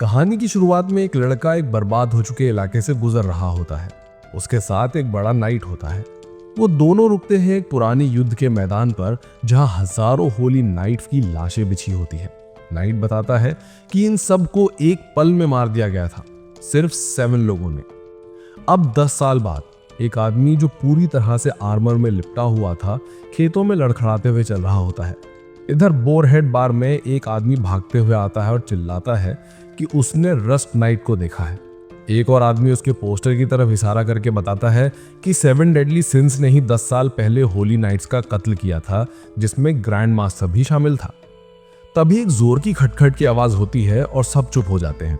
कहानी की शुरुआत में एक लड़का एक बर्बाद हो चुके इलाके से गुजर रहा होता है। उसके साथ एक बड़ा नाइट होता है। वो दोनों रुकते हैं एक पुरानी युद्ध के मैदान पर, जहां हजारों होली नाइट्स की लाशें बिछी होती है। नाइट बताता है कि इन सब को एक पल में मार दिया गया था, सिर्फ 7 लोगों ने। अब 10 साल बाद एक आदमी जो पूरी तरह से आर्मर में लिपटा हुआ था, खेतों में लड़खड़ाते हुए चल रहा होता है। इधर बोरहेड बार में एक आदमी भागते हुए आता है और चिल्लाता है कि उसने रस्ट नाइट को देखा है। एक और आदमी उसके पोस्टर की तरफ इशारा करके बताता है कि 7 डेडली सिंस ने ही 10 साल पहले होली नाइट्स का कत्ल किया था, जिसमें ग्रैंड मास्टर भी शामिल था। तभी एक जोर की खटखट की आवाज होती है और सब चुप हो जाते हैं।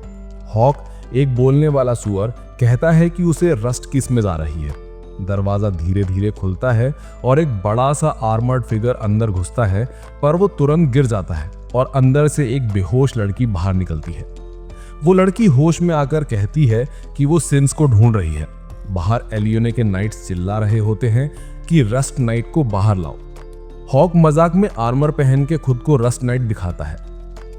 हॉक, एक बोलने वाला सुअर, कहता है कि उसे रस्ट किस्में आ रही है। दरवाजा धीरे धीरे खुलता है और एक बड़ा सा आर्मर्ड फिगर अंदर घुसता है, पर वो तुरंत गिर जाता है और अंदर से एक बेहोश लड़की बाहर निकलती है। वो लड़की होश में आकर कहती है कि वो सिंस को ढूंढ रही है। बाहर एलियोने के नाइट्स चिल्ला रहे होते हैं कि रस्ट नाइट को बाहर लाओ। हॉक मजाक में आर्मर पहन के खुद को रस्ट नाइट दिखाता है।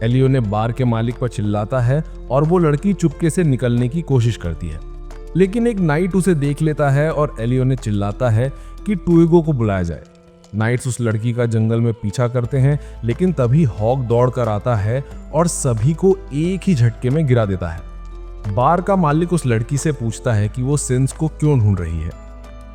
एलियोने बार के मालिक पर चिल्लाता है और वो लड़की चुपके से निकलने की कोशिश करती है, लेकिन एक नाइट उसे देख लेता है और एलियोने चिल्लाता है कि टुएगो को बुलाया जाए। नाइट्स उस लड़की का जंगल में पीछा करते हैं, लेकिन तभी हॉक दौड़ कर आता है और सभी को एक ही झटके में गिरा देता है। बार का मालिक उस लड़की से पूछता है कि वो सिंस को क्यों ढूंढ रही है।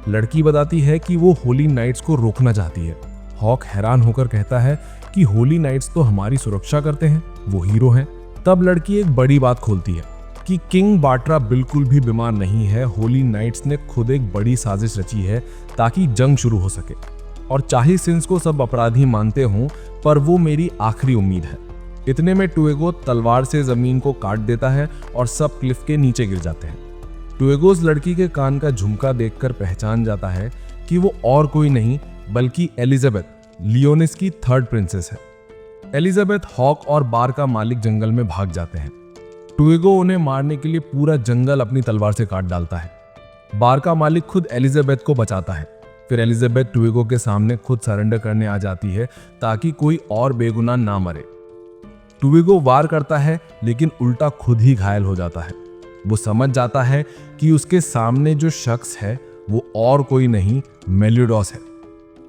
लड़की बताती है कि वो होली नाइट्स को रोकना चाहती है। हॉक हैरान होकर कहता है कि होली नाइट्स तो हमारी सुरक्षा करते हैं, वो हीरो हैं। तब लड़की एक बड़ी बात खोलती है कि किंग बाट्रा बिल्कुल भी बीमार नहीं है। होली नाइट्स ने खुद एक बड़ी साजिश रची है ताकि जंग शुरू हो सके, और चाहे सिंस को सब अपराधी मानते हों, पर वो मेरी आखिरी उम्मीद है। इतने में टुएगो तलवार से जमीन को काट देता है और सब क्लिफ के नीचे गिर जाते हैं। टुएगो उस लड़की के कान का झुमका देखकर पहचान जाता है कि वो और कोई नहीं बल्कि एलिजाबेथ, लियोनिस की 3rd प्रिंसेस है। एलिजाबेथ, हॉक और बार का मालिक जंगल में भाग जाते हैं। टुएगो उन्हें मारने के लिए पूरा जंगल अपनी तलवार से काट डालता है। बार का मालिक खुद एलिजाबेथ को बचाता है। फिर एलिजाबेथ टुएगो के सामने खुद सरेंडर करने आ जाती है ताकि कोई और बेगुनाह ना मरे। टुएगो वार करता है, लेकिन उल्टा खुद ही घायल हो जाता है। वो समझ जाता है कि उसके सामने जो शख्स है वो और कोई नहीं, मेलियोडॉस है।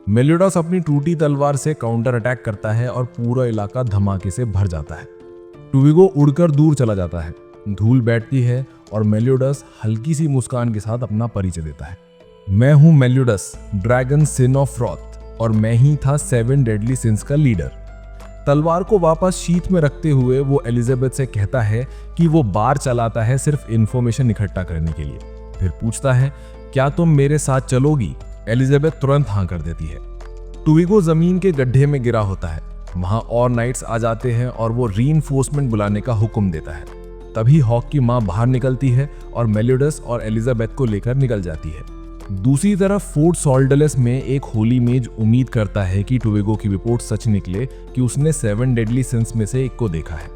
मेलियोडॉस अपनी टूटी तलवार से काउंटर अटैक करता है और पूरा इलाका धमाके से भर जाता है। टुएगो उड़कर दूर चला जाता है। धूल बैठती है और मेलियोडॉस हल्की सी मुस्कान के साथ अपना परिचय देता है। मैं हूं मेलियोडॉस, ड्रैगन सिन ऑफ रॉथ, और मैं ही था 7 डेडली सिंस का लीडर। तलवार को वापस शीट में रखते हुए वो एलिजाबेथ से कहता है कि वो बार चलाता है सिर्फ इंफॉर्मेशन इकट्ठा करने के लिए। फिर पूछता है, क्या तुम मेरे साथ चलोगी? एलिजाबेथ तुरंत हाँ कर देती है। टुएगो जमीन के गड्ढे में गिरा होता है। वहां और नाइट्स आ जाते हैं और वो रीइंफोर्समेंट बुलाने का हुक्म देता है। तभी हॉक की मां बाहर निकलती है और मेलियोडॉस और एलिजाबेथ को लेकर निकल जाती है। दूसरी तरफ फोर्ट सॉल्डलेस में एक होली मेज उम्मीद करता है कि टुएगो की रिपोर्ट सच निकले कि उसने 7 डेडली सिंस में से एक को देखा है।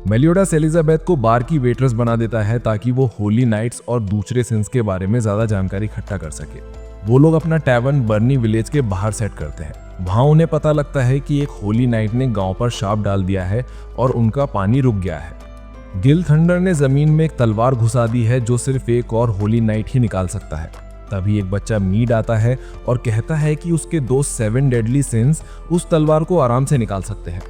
मेलियोडॉस एलिजाबेथ को बार की वेट्रेस बना देता है ताकि वो होली नाइट्स और दूसरे सिंस के बारे में ज्यादा जानकारी इकट्ठा कर सके। वो लोग अपना टैवर्न बर्नी विलेज के बाहर सेट करते हैं। वहां उन्हें पता लगता है कि एक होली नाइट ने गांव पर शाप डाल दिया है और उनका पानी रुक गया है। गिल थंडर ने जमीन में एक तलवार घुसा दी है जो सिर्फ एक और होली नाइट ही निकाल सकता है। तभी एक बच्चा मीड आता है और कहता है कि उसके दोस्त 7 डेडली सिंस उस तलवार को आराम से निकाल सकते हैं,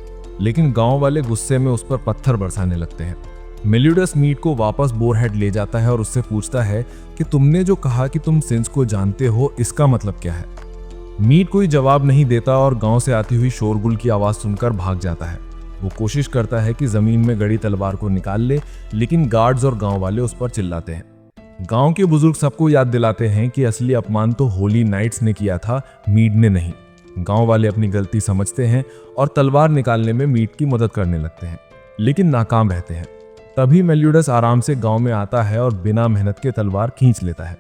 लेकिन गांव वाले गुस्से में उस पर पत्थर बरसाने लगते हैं। मेलियोडॉस मीड को वापस बोरहेड ले जाता है और उससे पूछता है कि तुमने जो कहा कि तुम सिंस को जानते हो, इसका मतलब क्या है? मीड कोई जवाब नहीं देता और गांव से आती हुई शोरगुल की आवाज सुनकर भाग जाता है। वो कोशिश करता है कि जमीन में गड़ी तलवार को निकाल ले, लेकिन गार्ड्स और गांव वाले उस पर चिल्लाते हैं। गांव के बुजुर्ग सबको याद दिलाते हैं कि असली अपमान तो होली नाइट्स ने किया था, मीड ने नहीं। गांव वाले अपनी गलती समझते हैं और तलवार निकालने में मीड की मदद करने लगते हैं, लेकिन नाकाम रहते हैं। तभी मेलियोडॉस आराम से गांव में आता है और बिना मेहनत के तलवार खींच लेता है।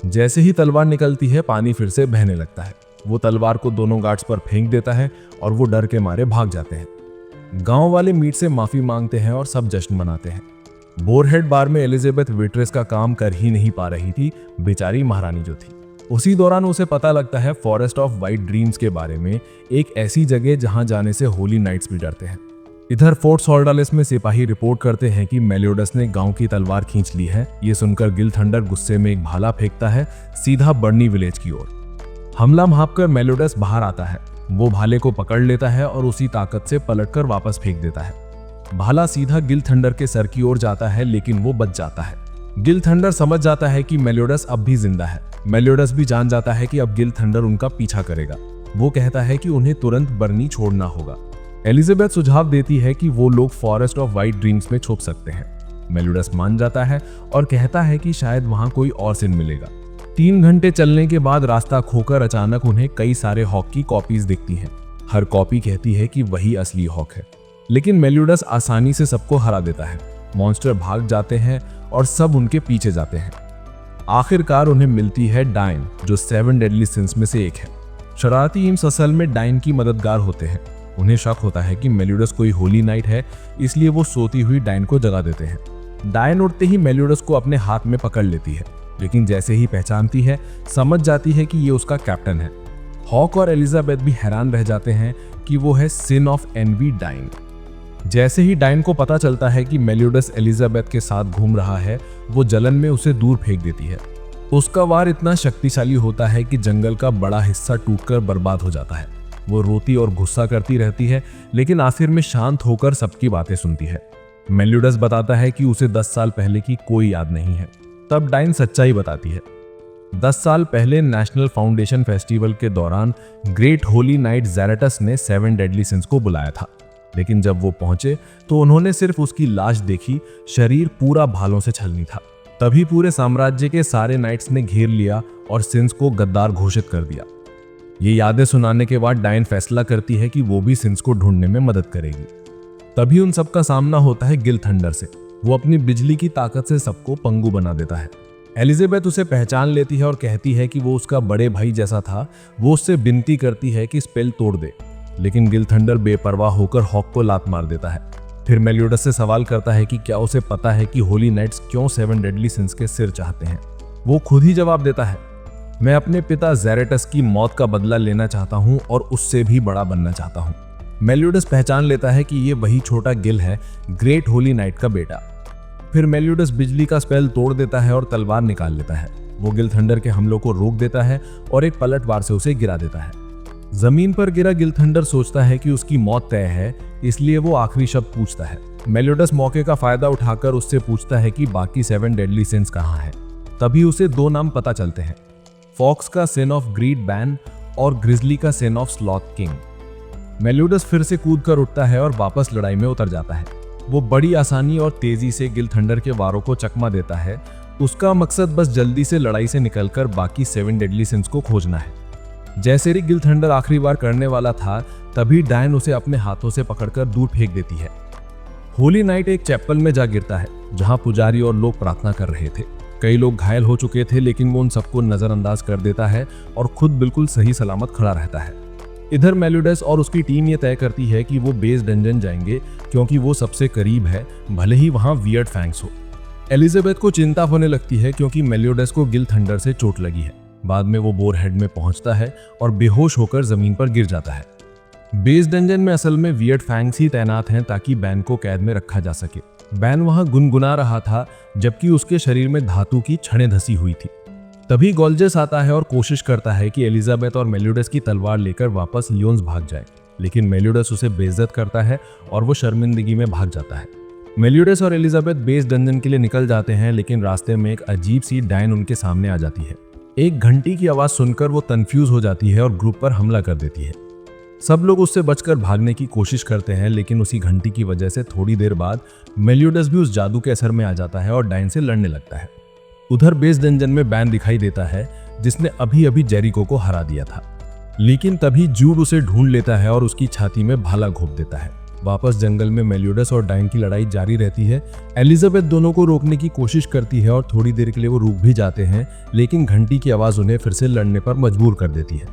जैसे ही तलवार निकलती है, पानी फिर से बहने लगता है। वो तलवार को दोनों गार्ड्स पर फेंक देता है और वो डर के मारे भाग जाते हैं। गांव वाले मीड से माफी मांगते हैं और सब जश्न मनाते हैं। बोरहेड बार में एलिजाबेथ वेट्रेस का काम कर ही नहीं पा रही थी, बेचारी महारानी जो थी। उसी दौरान उसे पता लगता है फॉरेस्ट ऑफ वाइट ड्रीम्स के बारे में, एक ऐसी जगह जहां जाने से होली नाइट्स भी डरते हैं। इधर फोर्ट सॉल्डालेस में सिपाही रिपोर्ट करते हैं कि मेलियोडस ने गांव की तलवार खींच ली है। ये सुनकर गिलथंडर गुस्से में एक भाला फेंकता है सीधा बर्नी विलेज की ओर। हमला भांपकर मेलियोडस बाहर आता है। वो भाले को पकड़ लेता है और उसी ताकत से पलटकर वापस फेंक देता है। भाला सीधा गिलथंडर के सर की ओर जाता है, लेकिन वो बच जाता है। गिलथंडर समझ जाता है कि मेलियोडस अब भी जिंदा है। मेलियोडस भी जान जाता है कि अब गिलथंडर उनका पीछा करेगा। वो कहता है कि उन्हें तुरंत बर्नी छोड़ना होगा। एलिजाबेथ सुझाव देती है कि वो लोग फॉरेस्ट ऑफ वाइट ड्रीम्स में छुप सकते हैं। मेलियोडस मान जाता है और कहता है कि शायद वहां कोई और सिन मिलेगा। 3 घंटे चलने के बाद रास्ता खोकर अचानक उन्हें कई सारे हॉक की कॉपीज दिखती हैं। हर कॉपी कहती है कि वही असली हॉक है, लेकिन मेलियोडस आसानी से सबको हरा देता है। मॉन्स्टर भाग जाते हैं और सब उनके पीछे जाते हैं। आखिरकार उन्हें मिलती है डायन, जो 7 डेडली सिंस में से एक है। शरारती इम्स असल में डायन की मददगार होते हैं। उन्हें शक होता है कि मेलियोडस कोई होली नाइट है, इसलिए वो सोती हुई डायन को जगा देते हैं। डायन उठते ही मेलियोडस को अपने हाथ में पकड़ लेती है, लेकिन जैसे ही पहचानती है समझ जाती है कि ये उसका कैप्टन है। हॉक और एलिजाबेथ भी हैरान रह जाते हैं कि वो है सिन ऑफ एनवी डायन। जैसे ही डायन को पता चलता है कि मेलियोडस एलिजाबेथ के साथ घूम रहा है, वो जलन में उसे दूर फेंक देती है। उसका वार इतना शक्तिशाली होता है कि जंगल का बड़ा हिस्सा टूटकर बर्बाद हो जाता है। वो रोती और गुस्सा करती रहती है, लेकिन आखिर में शांत होकर सबकी बातें सुनती है। मेलियोडस बताता है कि उसे 10 साल पहले की कोई याद नहीं है। तब डायन सच्चाई बताती है। 10 साल पहले नेशनल फाउंडेशन फेस्टिवल के दौरान ग्रेट होली नाइट ज़ैरेटस ने 7 डेडली सिंस को बुलाया था, लेकिन जब वो पहुंचे तो उन्होंने सिर्फ उसकी लाश देखी। शरीर पूरा भालों से छलनी था। तभी पूरे साम्राज्य के सारे नाइट्स ने घेर लिया और सिंस को गद्दार घोषित कर दिया। ये यादें सुनाने के बाद डायन फैसला करती है कि वो भी सिंस को ढूंढने में मदद करेगी। तभी उन सबका सामना होता है गिलथंडर से। वो अपनी बिजली की ताकत से सबको पंगु बना देता है। एलिजाबेथ उसे पहचान लेती है और कहती है कि वो उसका बड़े भाई जैसा था। वो उससे विनती करती है कि स्पेल तोड़ दे, लेकिन गिलथंडर बेपरवाह होकर हॉक को लात मार देता है। फिर मेलियोडस से सवाल करता है कि क्या उसे पता है कि होली नाइट्स क्यों 7 डेडली सिंस के सिर चाहते हैं। वो खुद ही जवाब देता है, मैं अपने पिता ज़ैरेटस की मौत का बदला लेना चाहता हूँ और उससे भी बड़ा बनना चाहता हूँ। मेलियोडस पहचान लेता है कि ये वही छोटा गिल है, ग्रेट होली नाइट का बेटा। फिर मेलियोडस बिजली का स्पेल तोड़ देता है और तलवार निकाल लेता है। वो गिलथंडर के हमलों को रोक देता है और एक पलटवार से उसे गिरा देता है। जमीन पर गिरा गिलथंडर सोचता है कि उसकी मौत तय है, इसलिए वो आखिरी शब्द पूछता है। मेलियोडस मौके का फायदा उठाकर उससे पूछता है कि बाकी 7 डेडली सिंस कहाँ हैं। तभी उसे 2 नाम पता चलते हैं, फॉक्स का सिन ऑफ ग्रीड बैन और ग्रिजली का सिन ऑफ स्लॉथ किंग। मेलियोडस फिर से कूद कर उठता है और वापस लड़ाई में उतर जाता है। वो बड़ी आसानी और तेजी से गिलथंडर के वारों को चकमा देता है। उसका मकसद बस जल्दी से लड़ाई से निकलकर बाकी 7 डेडली सिंस को खोजना है। जैसे ही गिलथंडर आखिरी बार करने वाला था, तभी डायन उसे अपने हाथों से पकड़कर दूर फेंक देती है। होली नाइट एक चैपल में जा गिरता है, जहां पुजारी और लोग प्रार्थना कर रहे थे। कई लोग घायल हो चुके थे, लेकिन वो उन सबको नजरअंदाज कर देता है और खुद बिल्कुल सही सलामत खड़ा रहता है। इधर मेलियोडस और उसकी टीम ये तय करती है कि वो बेस डंजन जाएंगे, क्योंकि वो सबसे करीब है, भले ही वहां वियर्ड फैंग्स हो। एलिजाबेथ को चिंता होने लगती है क्योंकि मेलियोडस को गिलथंडर से चोट लगी है। बाद में वो बोरहेड में पहुंचता है और बेहोश होकर जमीन पर गिर जाता है। बेस डंजन में असल में वियर्ड फैंग्स ही तैनात हैं ताकि बैन को कैद में रखा जा सके। बैन वहां गुनगुना रहा था, जबकि उसके शरीर में धातु की छड़ें धसी हुई थी। तभी गोल्जस आता है और कोशिश करता है कि एलिजाबेथ और मेलियोडस की तलवार लेकर वापस लियोन्स भाग जाए, लेकिन मेलियोडस उसे बेइज्जत करता है और वो शर्मिंदगी में भाग जाता है। मेलियोडस और एलिजाबेथ बेस डंजन के लिए निकल जाते हैं, लेकिन रास्ते में एक अजीब सी डायन उनके सामने आ जाती है। एक घंटी की आवाज सुनकर वो कंफ्यूज हो जाती है और ग्रुप पर हमला कर देती है। सब लोग उससे बचकर भागने की कोशिश करते हैं, लेकिन उसी घंटी की वजह से थोड़ी देर बाद मेलियोडस भी उस जादू के असर में आ जाता है और डायन से लड़ने लगता है। उधर बेस डंजन में बैन दिखाई देता है, जिसने अभी अभी जेरिको को हरा दिया था, लेकिन तभी जूड उसे ढूंढ लेता है और उसकी छाती में भाला घोंप देता है। वापस जंगल में मेलियोडस और डायन की लड़ाई जारी रहती है। एलिजाबेथ दोनों को रोकने की कोशिश करती है और थोड़ी देर के लिए वो रुक भी जाते हैं, लेकिन घंटी की आवाज उन्हें फिर से लड़ने पर मजबूर कर देती है।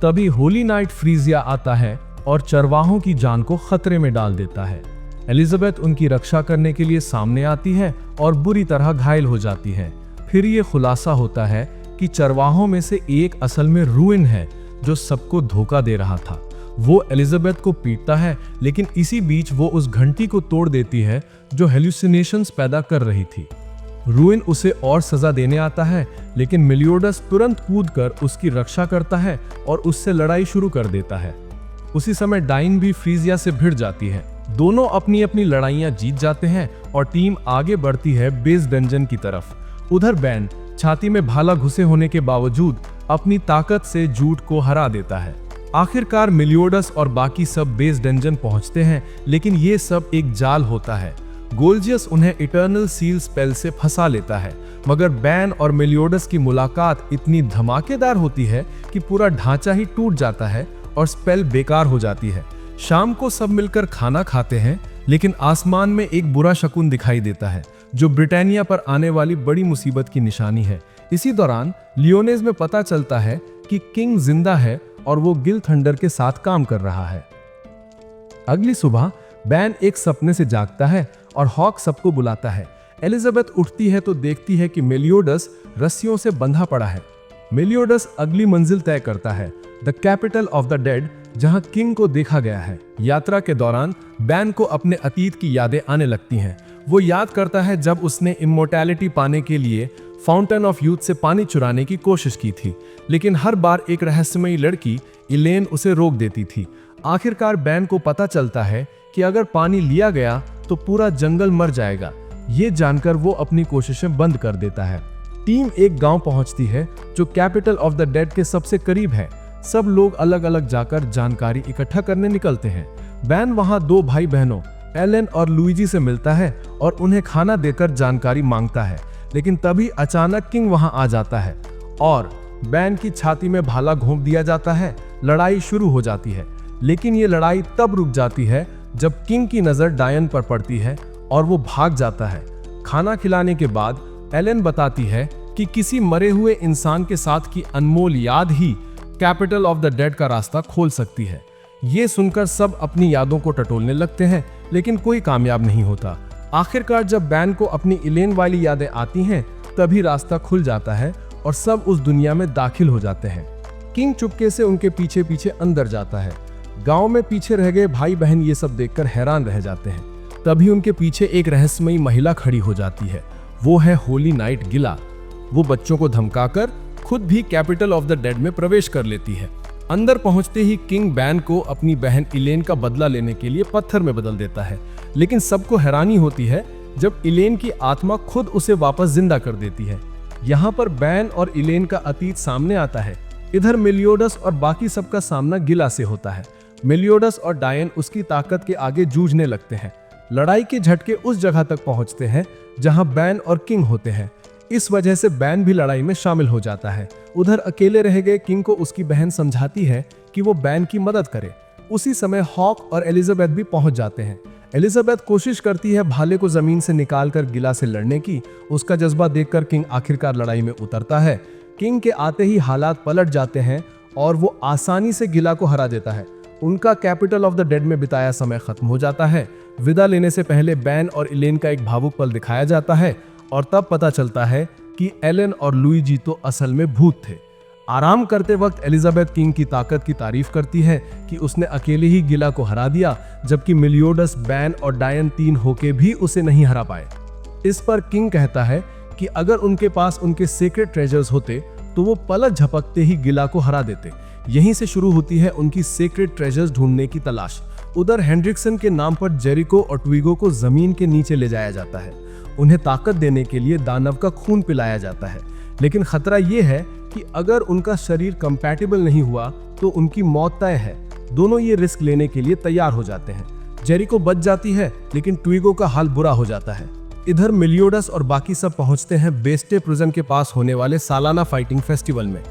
तभी होली नाइट फ्रीजिया आता है और चरवाहों की जान को खतरे में डाल देता है। एलिजाबेथ उनकी रक्षा करने के लिए सामने आती है और बुरी तरह घायल हो जाती है। फिर ये खुलासा होता है कि चरवाहों में से एक असल में रूइन है, जो सबको धोखा दे रहा था। वो एलिजाबेथ को पीटता है, लेकिन इसी बीच वो उस घंटी को तोड़ देती है जो हेल्यूसिनेशंस पैदा कर रही थी। रूइन उसे और सजा देने आता है, लेकिन मेलियोडस तुरंत कूदकर उसकी रक्षा करता है और उससे लड़ाई शुरू कर देता है। उसी समय डाइन भी फ्रीजिया से भिड़ जाती है। दोनों अपनी अपनी लड़ाइयां जीत जाते हैं और टीम आगे बढ़ती है बेस डंजन की तरफ। उधर बैन छाती में भाला घुसे होने के बावजूद अपनी ताकत से जूट को हरा देता है। आखिरकार मेलियोडस और बाकी सब बेस डंजन पहुंचते हैं, लेकिन ये सब एक जाल होता है। गोल्जियस उन्हें इटर्नल सील स्पेल से फंसा लेता है, मगर बैन और मेलियोडस की मुलाकात इतनी धमाकेदार होती है कि पूरा ढांचा ही टूट जाता है और स्पेल बेकार हो जाती है। शाम को सब मिलकर खाना खाते हैं, लेकिन आसमान में एक बुरा शकुन दिखाई देता है जो ब्रिटानिया पर आने वाली बड़ी मुसीबत की निशानी है। इसी दौरान लियोनेज में पता चलता है कि किंग जिंदा है और वो गिल थंडर के साथ काम कर रहा है। अगली सुबह बैन एक सपने से जागता है और हॉक सबको बुलाता है। एलिजाबेथ उठती है तो देखती है कि मेलियोडस रस्सियों से बंधा पड़ा है। मेलियोडस अगली मंजिल तय करता है, the capital of the dead, जहां किंग को देखा गया है। यात्रा के दौरान बैन को अपने अतीत की यादें आने लगती हैं। वो याद करता है जब उसने इमोर्टैलिटी पाने के लिए फाउंटेन ऑफ यूथ से पानी चुराने की कोशिश की थी, लेकिन हर बार एक रहस्यमयी लड़की इलेन उसे रोक देती थी। आखिरकार बैन को पता चलता है कि अगर पानी लिया गया तो पूरा जंगल मर जाएगा। ये जानकर वो अपनी कोशिशें बंद कर देता है। टीम एक गांव पहुंचती है जो कैपिटल ऑफ द डेड के सबसे करीब है। सब लोग अलग अलग जाकर जानकारी इकट्ठा करने निकलते हैं। बैन वहां दो भाई बहनों एलन और लुइजी से मिलता है और उन्हें खाना देकर जानकारी मांगता है, लेकिन तभी अचानक किंग वहां आ जाता है और बैन की छाती में भाला घोंप दिया जाता है। लड़ाई शुरू हो जाती है, लेकिन ये लड़ाई तब रुक जाती है जब किंग की नजर डायन पर पड़ती है और वो भाग जाता है। खाना खिलाने के बाद एलन बताती है कि किसी मरे हुए इंसान के साथ की अनमोल याद ही कैपिटल ऑफ द डेड का रास्ता खोल सकती है। ये सुनकर सब अपनी यादों को टटोलने लगते हैं, लेकिन कोई कामयाब नहीं होता। आखिरकार जब बैन को अपनी इलेन वाली यादें आती हैं, तभी रास्ता खुल जाता है और सब उस दुनिया में दाखिल हो जाते हैं। किंग चुपके से उनके पीछे पीछे अंदर जाता है। गांव में पीछे रह गए भाई बहन ये सब देखकर हैरान रह जाते हैं। तभी उनके पीछे एक रहस्यमयी महिला खड़ी हो जाती है। वो है होली नाइट गिला। वो बच्चों को धमकाकर खुद भी कैपिटल ऑफ द डेड में प्रवेश कर लेती है। अंदर पहुंचते ही किंग बैन को अपनी बहन इलेन का बदला लेने के लिए पत्थर में बदल देता है, लेकिन सबको हैरानी होती है जब इलेन की आत्मा खुद उसे वापस जिंदा कर देती है। यहाँ पर बैन और इलेन का अतीत सामने आता है। इधर मेलियोडस और बाकी सबका सामना गिला से होता है। मेलियोडस और डायन उसकी ताकत के आगे जूझने लगते हैं। लड़ाई के झटके उस जगह तक पहुंचते हैं जहां बैन और किंग होते हैं। इस वजह से बैन भी लड़ाई में शामिल हो जाता है। उधर अकेले रह गए किंग को उसकी बहन समझाती है कि वो बैन की मदद करे। उसी समय हॉक और एलिजाबेथ भी पहुंच जाते हैं। एलिजाबेथ कोशिश करती है भाले को जमीन से निकालकर गिला से लड़ने की। उसका जज्बा देखकर किंग आखिरकार लड़ाई में उतरता है। किंग के आते ही हालात पलट जाते हैं और वो आसानी से गिला को हरा देता है। उनका कैपिटल ऑफ द डेड में बिताया समय खत्म हो जाता है। विदा लेने से पहले बैन और इलेन का एक भावुक पल दिखाया जाता है और तब पता चलता है कि एलन और लुइजी तो असल में भूत थे। आराम करते वक्त एलिजाबेथ किंग की ताकत की तारीफ करती है कि उसने अकेले ही गिला को हरा दिया, जबकि मेलियोडस, बैन और डायन तीन होके भी उसे नहीं हरा पाए। इस पर किंग कहता है कि अगर उनके पास उनके सीक्रेट ट्रेजर्स होते तो वो पलक झपकते ही गिला को हरा देते। यहीं से शुरू होती है उनकी सीक्रेट ट्रेजर्स ढूंढने की तलाश। उधर हेंड्रिक्सन के नाम पर जेरिको और ट्विगो को जमीन के नीचे ले जाया जाता है। उन्हें ताकत देने के लिए दानव का खून पिलाया जाता है, लेकिन खतरा यह है कि अगर उनका शरीर कंपैटिबल नहीं हुआ तो उनकी मौत तय है। दोनों ये रिस्क लेने के लिए तैयार हो जाते हैं। जेरिको बच जाती है, लेकिन ट्विगो का हाल बुरा हो जाता है। इधर मेलियोडस और बाकी सब पहुंचते हैं बेस्टे प्रिजन के पास होने वाले सालाना फाइटिंग फेस्टिवल में।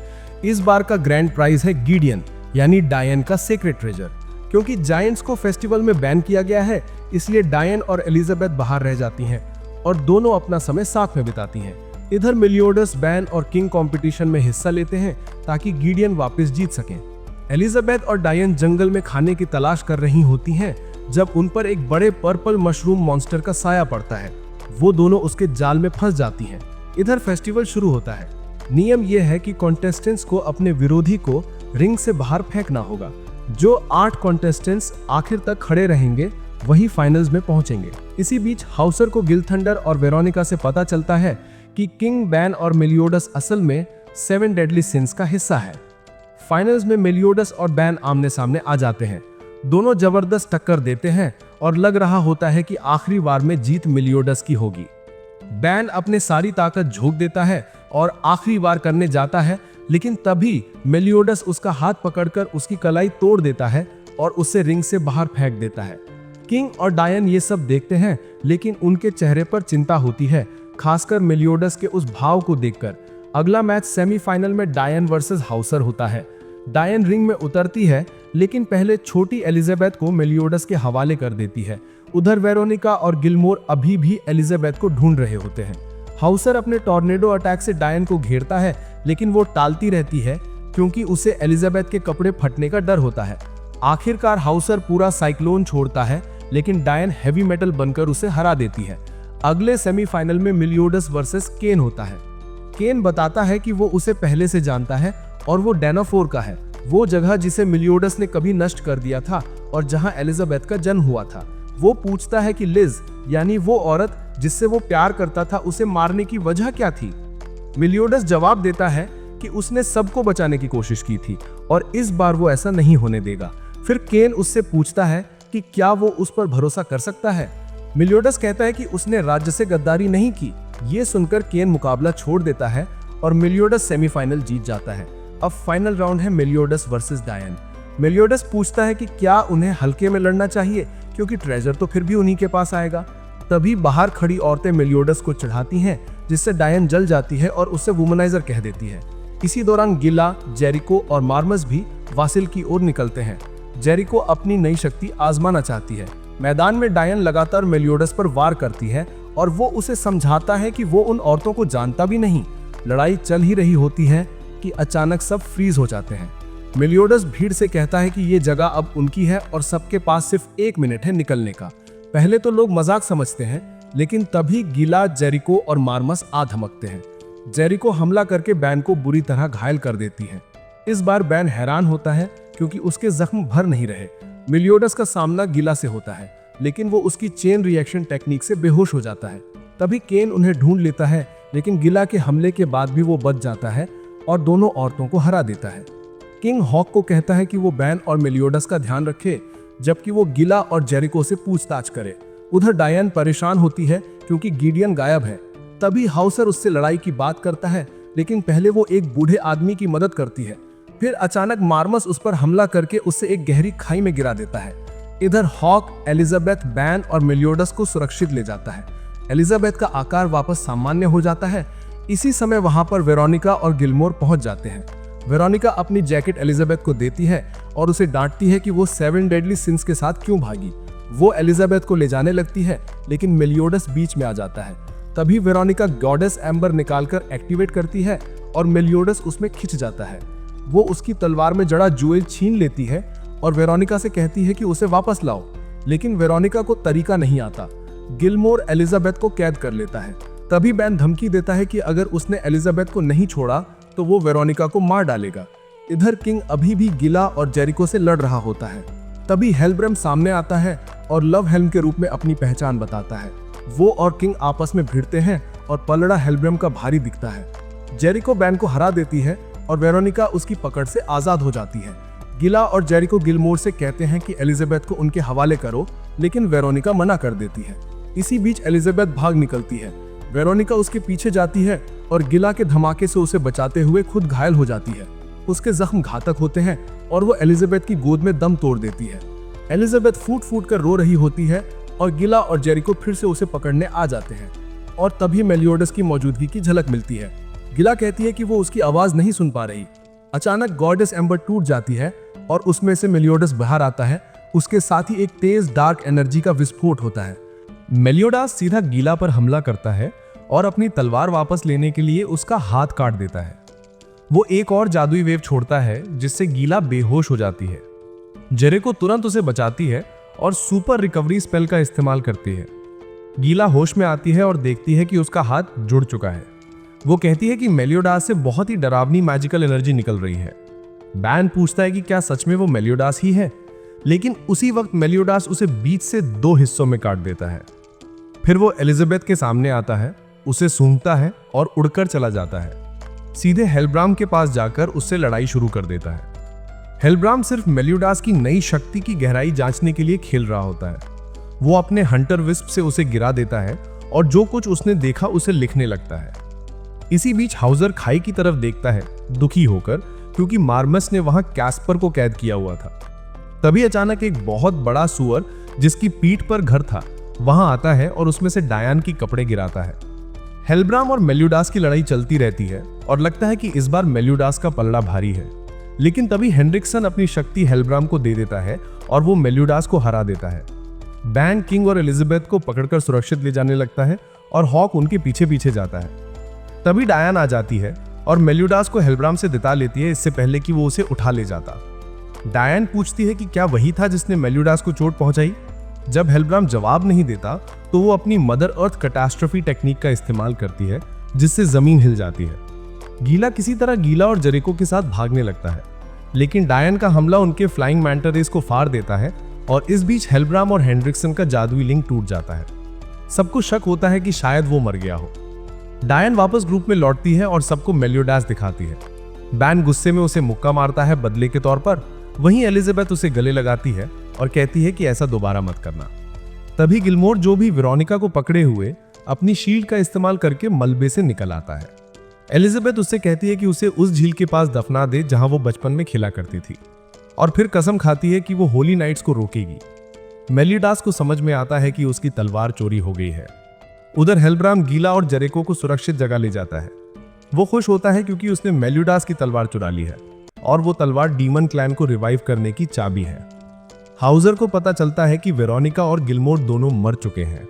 इस बार का ग्रैंड प्राइज है गिडियन यानी डायन का सीक्रेट ट्रेजर। क्योंकि जायंट्स को फेस्टिवल में बैन किया गया है, इसलिए डायन और एलिजाबेथ बाहर रह जाती हैं और दोनों अपना समय साथ में बिताती हैं। इधर मेलियोडस, बैन और किंग कंपटीशन में हिस्सा लेते हैं ताकि गिडियन वापस जीत सकें। एलिजाबेथ और डायन जंगल में खाने की तलाश कर रही होती हैं जब उन पर एक बड़े पर्पल मशरूम मॉन्स्टर का साया पड़ता है। वो दोनों उसके जाल में फंस जाती हैं। इधर फेस्टिवल शुरू होता है। नियम यह है कि कॉन्टेस्टेंट्स को अपने विरोधी को रिंग से बाहर फेंकना होगा। जो 8 कॉन्टेस्टेंट्स आखिर तक खड़े रहेंगे वही फाइनल्स में पहुंचेंगे। इसी बीच हाउसर को गिल थंडर और वेरोनिका से पता चलता है कि किंग, बैन और मेलियोडस असल में 7 डेडली सिंस का हिस्सा है। फाइनल्स में मेलियोडस और बैन आमने सामने आ जाते हैं। दोनों जबरदस्त टक्कर देते हैं और लग रहा होता है कि आखिरी बार में जीत मेलियोडस की होगी। बैन अपने सारी ताकत झोंक देता है और आखिरी बार करने जाता है, लेकिन तभी मेलियोडस उसका हाथ पकड़कर उसकी कलाई तोड़ देता है और उसे रिंग से बाहर फेंक देता है। किंग और डायन ये सब देखते हैं, लेकिन उनके चेहरे पर चिंता होती है, खासकर मेलियोडस के उस भाव को देखकर। अगला मैच सेमीफाइनल में डायन वर्सेस हाउसर होता है। डायन रिंग में उतरती है, लेकिन पहले छोटी एलिजाबेथ को मेलियोडस के हवाले कर देती है। उधर वेरोनिका और गिलमोर अभी भी एलिजाबेथ को ढूंढ रहे होते हैं। हाउसर अपने टॉर्नेडो अटैक से डायन को घेरता है, लेकिन वो टालती रहती है क्योंकि उसे एलिजाबेथ के कपड़े फटने का डर होता है। आखिरकार हाउसर पूरा साइक्लोन छोड़ता है, लेकिन डायन हैवी मेटल बनकर उसे हरा देती है। अगले सेमीफाइनल में मेलियोडस वर्सेस केन होता है। केन बताता है कि वो उसे पहले से जानता है और वो डेनाफोर का है, वो जगह जिसे मेलियोडस ने कभी नष्ट कर दिया था और जहां एलिजाबेथ का जन्म हुआ था। वो पूछता है कि लिज, यानी वो औरत जिससे वो प्यार करता था, उसे मारने की वजह क्या थी। मेलियोडस जवाब देता है कि उसने सबको बचाने की कोशिश की थी और इस बार वो ऐसा नहीं होने देगा। फिर केन उससे पूछता है कि क्या वो उस पर भरोसा कर सकता है। मेलियोडस कहता है कि उसने राज्य से गद्दारी नहीं की। ये सुनकर केन मुकाबला छोड़ देता है और मेलियोडस सेमीफाइनल जीत जाता है। अब फाइनल राउंड है मेलियोडस वर्सेस डायन। मेलियोडस पूछता है कि क्या उन्हें हल्के में लड़ना चाहिए, क्योंकि ट्रेजर तो फिर भी उन्हीं के पास आएगा। तभी बाहर खड़ी औरतें मेलियोडस को चढ़ाती हैं, जिससे डायन जल जाती है और उसे वुमनाइजर कह देती है। इसी दौरान गिला, जेरिको और मार्मस भी वासिल की ओर निकलते हैं। जेरिको अपनी नई शक्ति आजमाना चाहती है। मैदान में डायन लगातार मेलियोडस पर वार करती है और वो उसे समझाता है कि वो उन औरतों को जानता भी नहीं। लड़ाई चल ही रही होती है कि अचानक सब फ्रीज हो जाते हैं। मेलियोडस भीड़ से कहता है कि ये जगह अब उनकी है और सबके पास सिर्फ 1 मिनट है निकलने का। पहले तो लोग मजाक समझते हैं, लेकिन तभी गिला, जेरिको और मार्मस आ धमकते हैं। जेरिको हमला करके बैन को बुरी तरह घायल कर देती है। इस बार बैन हैरान होता है क्योंकि उसके जख्म भर नहीं रहे। मेलियोडस का सामना गिला से होता है, लेकिन वो उसकी चेन रिएक्शन टेक्निक से बेहोश हो जाता है। तभी केन उन्हें ढूंढ लेता है, लेकिन गिला के हमले के बाद भी वो बच जाता है और दोनों औरतों को हरा देता है। किंग हॉक को कहता है कि वो बैन और मेलियोडस का ध्यान रखे, जबकि वो गिला और जेरिको से पूछताछ करे। उधर डायन परेशान होती है क्योंकि गिडियन गायब है। तभी हाउसर उससे लड़ाई की बात करता है, लेकिन पहले वो एक बूढ़े आदमी की मदद करती है। फिर अचानक मार्मस उस पर हमला करके उसे एक गहरी खाई में गिरा देता है। इधर हॉक एलिजाबेथ, बैन और मेलियोडस को सुरक्षित ले जाता है। एलिजाबेथ का आकार वापस सामान्य हो जाता है। इसी समय वहां पर वेरोनिका और गिलमोर पहुंच जाते हैं। वेरोनिका अपनी जैकेट एलिजाबेथ को देती है और उसे डांटती है कि वो 7 डेडली सिंस के साथ क्यों भागी। वो एलिजाबेथ को ले जाने लगती है, लेकिन मेलियोडस बीच में आ जाता है। तभी वेरोनिका गॉडेस एम्बर निकालकर एक्टिवेट करती है और मेलियोडस उसमें खिंच जाता है। वो उसकी तलवार में जड़ा ज्वेल छीन लेती है और वेरोनिका से कहती है कि उसे वापस लाओ, लेकिन वेरोनिका को तरीका नहीं आता। गिलमोर एलिजाबेथ को कैद कर लेता है। तभी बैन धमकी देता है कि अगर उसने एलिजाबेथ को नहीं छोड़ा तो वो वेरोनिका को मार डालेगा। इधर किंग अभी भी गिला और जेरिको से लड़ रहा होता है। तभी हेलब्रम सामने आता है और लव हेल्म के रूप में अपनी पहचान बताता है। वो और किंग आपस में भिड़ते हैं और पलड़ा हेलब्रम का भारी दिखता है। जेरिको बैन को हरा देती है और वेरोनिका उसकी पकड़ से आजाद हो जाती है। गिला और जेरिको गिलमोर से कहते हैं कि एलिजाबेथ को उनके हवाले करो, लेकिन वेरोनिका मना कर देती है। इसी बीच एलिजाबेथ भाग निकलती है। वेरोनिका उसके पीछे जाती है और गिला के धमाके से उसे बचाते हुए खुद घायल हो जाती है। उसके जख्म घातक होते हैं और वो एलिजाबेथ की गोद में दम तोड़ देती है। एलिजाबेथ फूट फूट कर रो रही होती है और गिला और जेरिको फिर से उसे पकड़ने आ जाते हैं और तभी मेलियोडस की मौजूदगी की झलक मिलती है। गिला कहती है कि वो उसकी आवाज नहीं सुन पा रही। अचानक गॉडेस एम्बर टूट जाती है और उसमें से मेलियोडस बाहर आता है। उसके साथ ही एक तेज डार्क एनर्जी का विस्फोट होता है। मेलियोडस सीधा गिला पर हमला करता है और अपनी तलवार वापस लेने के लिए उसका हाथ काट देता है। वो एक और जादुई वेव छोड़ता है जिससे गीला बेहोश हो जाती है। जेरिको तुरंत उसे बचाती है और सुपर रिकवरी स्पेल का इस्तेमाल करती है। गीला होश में आती है और देखती है कि उसका हाथ जुड़ चुका है। वो कहती है कि मेलियोडास से बहुत ही डरावनी मैजिकल एनर्जी निकल रही है। बैन पूछता है कि क्या सच में वो मेलियोडास ही है, लेकिन उसी वक्त मेलियोडास उसे बीच से 2 हिस्सों में काट देता है। फिर वो एलिजाबेथ के सामने आता है, उसे सूंघता है और उड़कर चला जाता है। सीधे हेलब्राम के पास जाकर उससे लड़ाई शुरू कर देता है। हेलब्राम सिर्फ मेलियोडास की नई शक्ति की गहराई जांचने के लिए खेल रहा होता है। वो अपने हंटर विस्प से उसे गिरा देता है और जो कुछ उसने देखा उसे लिखने लगता है। इसी बीच हाउजर खाई की तरफ देखता है, दुखी होकर, क्योंकि मार्मस ने वहां कैस्पर को कैद किया हुआ था। तभी अचानक एक बहुत बड़ा सुअर जिसकी पीठ पर घर था वहां आता है और उसमें से डायन की कपड़े गिराता है। हेलब्राम और मेलियोडास की लड़ाई चलती रहती है और लगता है कि इस बार मेलियोडास का पलड़ा भारी है, लेकिन तभी हेनरिक्सन अपनी शक्ति हेलब्राम को दे देता है और वो मेलियोडास को हरा देता है। बैन किंग और एलिजाबेथ को पकड़कर सुरक्षित ले जाने लगता है और हॉक उनके पीछे पीछे जाता है। तभी डायन आ जाती है और मेलियोडास को हेलब्राम से दिता लेती है, इससे पहले कि वो उसे उठा ले जाता। डायन पूछती है कि क्या वही था जिसने मेलियोडास को चोट पहुंचाई। जब हेलब्राम जवाब नहीं देता तो वो अपनी मदर अर्थ कैटास्ट्रोफी टेक्निक का इस्तेमाल करती है, जिससे जमीन हिल जाती है। गीला किसी तरह गीला और जेरिको के साथ भागने लगता है, लेकिन डायन का हमला उनके फ्लाइंग मैंटा रेस को फाड़ देता है और इस बीच हेलब्राम और हेनरिक्सन का जादुई लिंक टूट जाता है। सबको शक होता है कि शायद वो मर गया हो। डायन वापस ग्रुप में लौटती है और सबको मेलियोडास दिखाती है। बैन गुस्से में उसे मुक्का मारता है बदले के तौर पर। वहीं एलिजाबेथ उसे गले लगाती है और कहती है कि ऐसा दोबारा मत करना। तभी गिलमोर, जो भी वेरोनिका को पकड़े हुए, अपनी शील्ड का इस्तेमाल करके मलबे से निकल आता है। एलिजाबेथ उससे कहती है कि उसे उस झील के पास दफना दे जहां वो बचपन में खेला करती थी, और फिर कसम खाती है कि वो होली नाइट्स को रोकेगी। मेलियोडास को समझ में आता है कि उसकी तलवार चोरी हो गई है। उधर हेलब्राम गीला और जेरिको को सुरक्षित जगह ले जाता है। वो खुश होता है क्योंकि उसने मेलियोडास की तलवार चुरा ली है और वो तलवार डीमन क्लैन को रिवाइव करने की चाबी है। हाउजर को पता चलता है कि वेरोनिका और गिलमोर दोनों मर चुके हैं।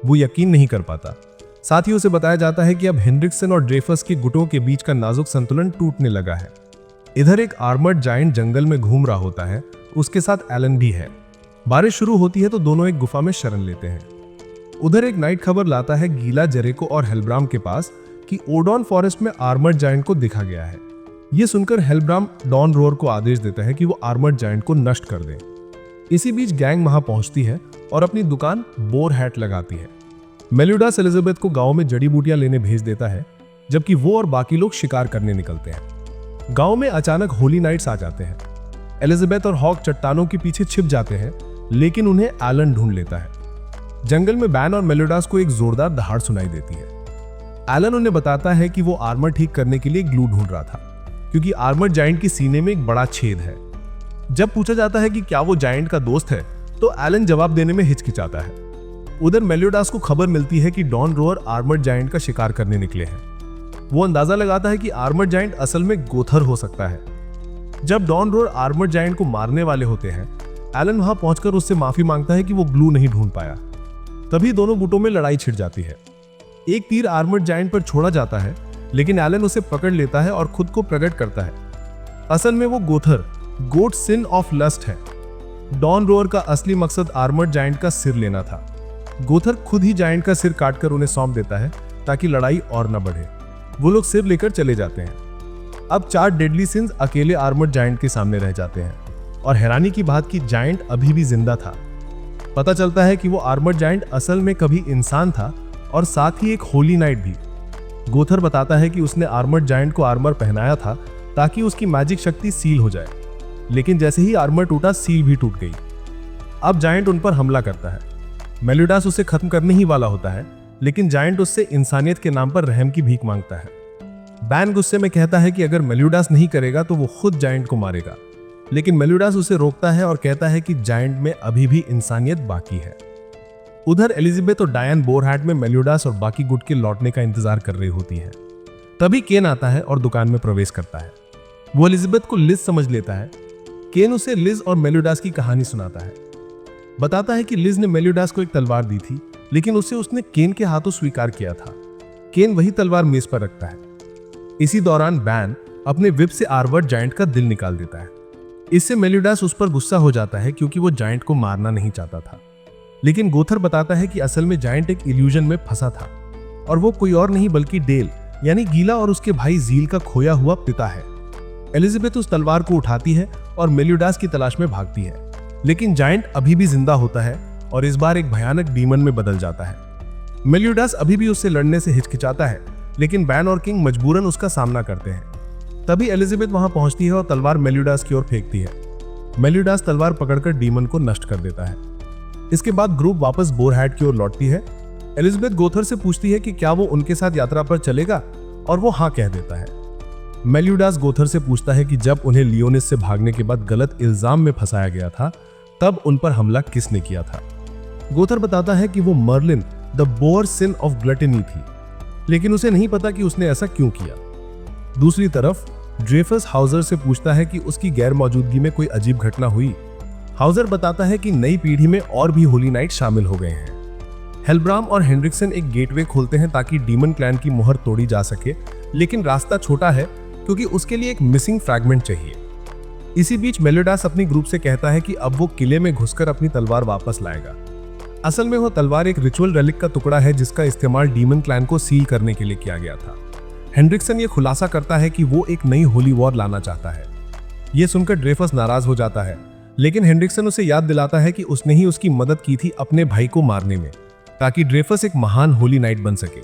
वो यकीन नहीं कर पाता। साथ ही उसे बताया जाता है कि अब हेनरिक्सन और ड्रेफस के गुटों के बीच का नाजुक संतुलन टूटने लगा है। इधर एक आर्मर्ड जायंट जंगल में घूम रहा होता है, उसके साथ एलन भी है। बारिश शुरू होती है तो दोनों एक गुफा में शरण लेते हैं। उधर एक नाइट खबर लाता है गीला, जेरिको और हेलब्राम के पास कि ओडॉन फॉरेस्ट में आर्मर्ड जायंट को देखा गया है। ये सुनकर हेलब्राम डॉन रोअर को आदेश देता है कि वो आर्मर्ड जायंट को नष्ट कर दे। इसी बीच गैंग वहां पहुंचती है और अपनी दुकान बोर हैट लगाती है। मेलियोडास एलिजाबेथ को गांव में जड़ी बूटियां लेने भेज देता है, जबकि वो और बाकी लोग शिकार करने निकलते हैं। गांव में अचानक होली नाइट्स आ जाते हैं। एलिजाबेथ और हॉक चट्टानों के पीछे छिप जाते हैं, लेकिन उन्हें एलन ढूंढ लेता है। जंगल में बैन और मेलियोडास को एक जोरदार दहाड़ सुनाई देती है। एलन उन्हें बताता है कि वो आर्मर ठीक करने के लिए ग्लू ढूंढ रहा था, क्योंकि आर्मर्ड जायंट के सीने में एक बड़ा छेद है। जब पूछा जाता है कि क्या वो जायंट का दोस्त है, तो एलन जवाब देने में हिचकिचाता है। उधर मेलियोडास को खबर मिलती है कि डॉन रोअर आर्मर्ड जायंट का शिकार करने निकले हैं। वो अंदाजा लगाता है कि आर्मर्ड जायंट असल में गोथर हो सकता है। जब डॉन रोअर आर्मर्ड जायंट को मारने वाले होते हैं, एलन वहां पहुंचकर उससे माफी मांगता है कि वो ग्लू नहीं ढूंढ पाया। तभी दोनों गुटों में लड़ाई छिड़ जाती है। एक तीर आर्मर्ड जायंट पर छोड़ा जाता है, लेकिन एलन उसे पकड़ लेता है और खुद को प्रकट करता है। असल में वो गोथर, गोट सिन ऑफ लस्ट है। डॉन रोअर का असली मकसद आर्मर्ड जायंट का सिर लेना था। गोथर खुद ही जायंट का सिर काटकर उन्हें सौंप देता है ताकि लड़ाई और न बढ़े। वो लोग सिर लेकर चले जाते हैं। अब 4 डेडली सिंस अकेले आर्मर्ड जायंट के सामने रह जाते हैं, और हैरानी की बात कि जायंट अभी भी जिंदा था। पता चलता है कि वो आर्मर्ड जायंट असल में कभी इंसान था और साथ ही एक होली नाइट भी। गोथर बताता है कि उसने आर्मर्ड जायंट को आर्मर पहनाया था ताकि उसकी मैजिक शक्ति सील हो जाए, लेकिन जैसे ही आर्मर टूटा, सील भी टूट गई। अब जायंट उन पर हमला करता है। मेलियोडास उसे खत्म करने ही वाला होता है, लेकिन जायंट उससे इंसानियत के नाम पर रहम की भीख मांगता है। बैन गुस्से में कहता है कि अगर मेलियोडास नहीं करेगा तो वो खुद जायंट को मारेगा, लेकिन मेलियोडास उसे रोकता है और कहता है कि जायंट में अभी भी इंसानियत बाकी है। उधर एलिजाबेथ और डायन बोरहैट में मेलियोडास और बाकी गुट के लौटने का इंतजार कर रही होती हैं। तभी केन आता है और दुकान में प्रवेश करता है। वो एलिजाबेथ को लिज समझ लेता है। केन उसे लिज और मेलियोडास की कहानी सुनाता है। बताता है कि लिज ने मेलियोडास को एक तलवार दी थी, लेकिन उसे उसने केन के हाथों स्वीकार किया था। केन वही तलवार मेज पर रखता है। इसी दौरान बैन अपने विप से आर्मर्ड जायंट का दिल निकाल देता है। इससे मेलियोडास उस पर गुस्सा हो जाता है, क्योंकि वो जायंट को मारना नहीं चाहता था। लेकिन गोथर बताता है कि असल में जायंट एक इल्यूजन में फंसा था, और वो कोई और नहीं बल्कि डेल यानी गीला और उसके भाई जील का खोया हुआ पिता है। एलिजाबेथ उस तलवार को उठाती है और मेलियोडास की तलाश में भागती है, लेकिन जायंट अभी भी जिंदा होता है और इस बार एक भयानक डीमन में बदल जाता है। मेलियोडास अभी भी उससे लड़ने से हिचकिचाता है, लेकिन बैन और किंग मजबूरन उसका सामना करते हैं। तभी एलिजाबेथ वहां पहुंचती है और तलवार मेलियोडास की ओर फेंकती है। मेलियोडास तलवार पकड़कर डीमन को नष्ट कर देता है। इसके बाद ग्रुप वापस बोरहेड की ओर लौटती है। एलिजाबेथ गोथर से पूछती है कि क्या वो उनके साथ यात्रा पर चलेगा, और वो हाँ कह देता है। मेलियोडास गोथर से पूछता है कि जब उन्हें लियोनिस से भागने के बाद गलत इल्जाम में फंसाया गया था, तब उन पर हमला किसने किया था। गोथर बताता है कि वो Marilyn the boar sin of gluttony थी, लेकिन उसे नहीं पता कि उसने ऐसा क्यों किया। दूसरी तरफ ड्रेफस हाउजर से पूछता है कि उसकी गैर मौजूदगी में कोई अजीब घटना हुई। हाउजर बताता है कि नई पीढ़ी में और भी होली नाइट शामिल हो गए हैं। हेलब्राम और हेनरिक्सन एक गेटवे खोलते हैं ताकि डीमन क्लैन की मुहर तोड़ी जा सके, लेकिन रास्ता छोटा है क्योंकि उसके लिए एक मिसिंग फ्रैगमेंट चाहिए। इसी बीच मेलियोडास अपनी ग्रुप से कहता है कि अब वो किले में घुसकर अपनी तलवार वापस लाएगा। असल में वो तलवार एक रिचुअल रेलिक का टुकड़ा है जिसका इस्तेमाल डीमन क्लैन को सील करने के लिए किया गया था। हेनरिक्सन ये खुलासा करता है कि वो एक नई होली वॉर लाना चाहता है। ये सुनकर ड्रेफस नाराज हो जाता है, लेकिन हेनरिक्सन उसे याद दिलाता है कि उसने ही उसकी मदद की थी अपने भाई को मारने में, ताकि ड्रेफस एक महान होली नाइट बन सके।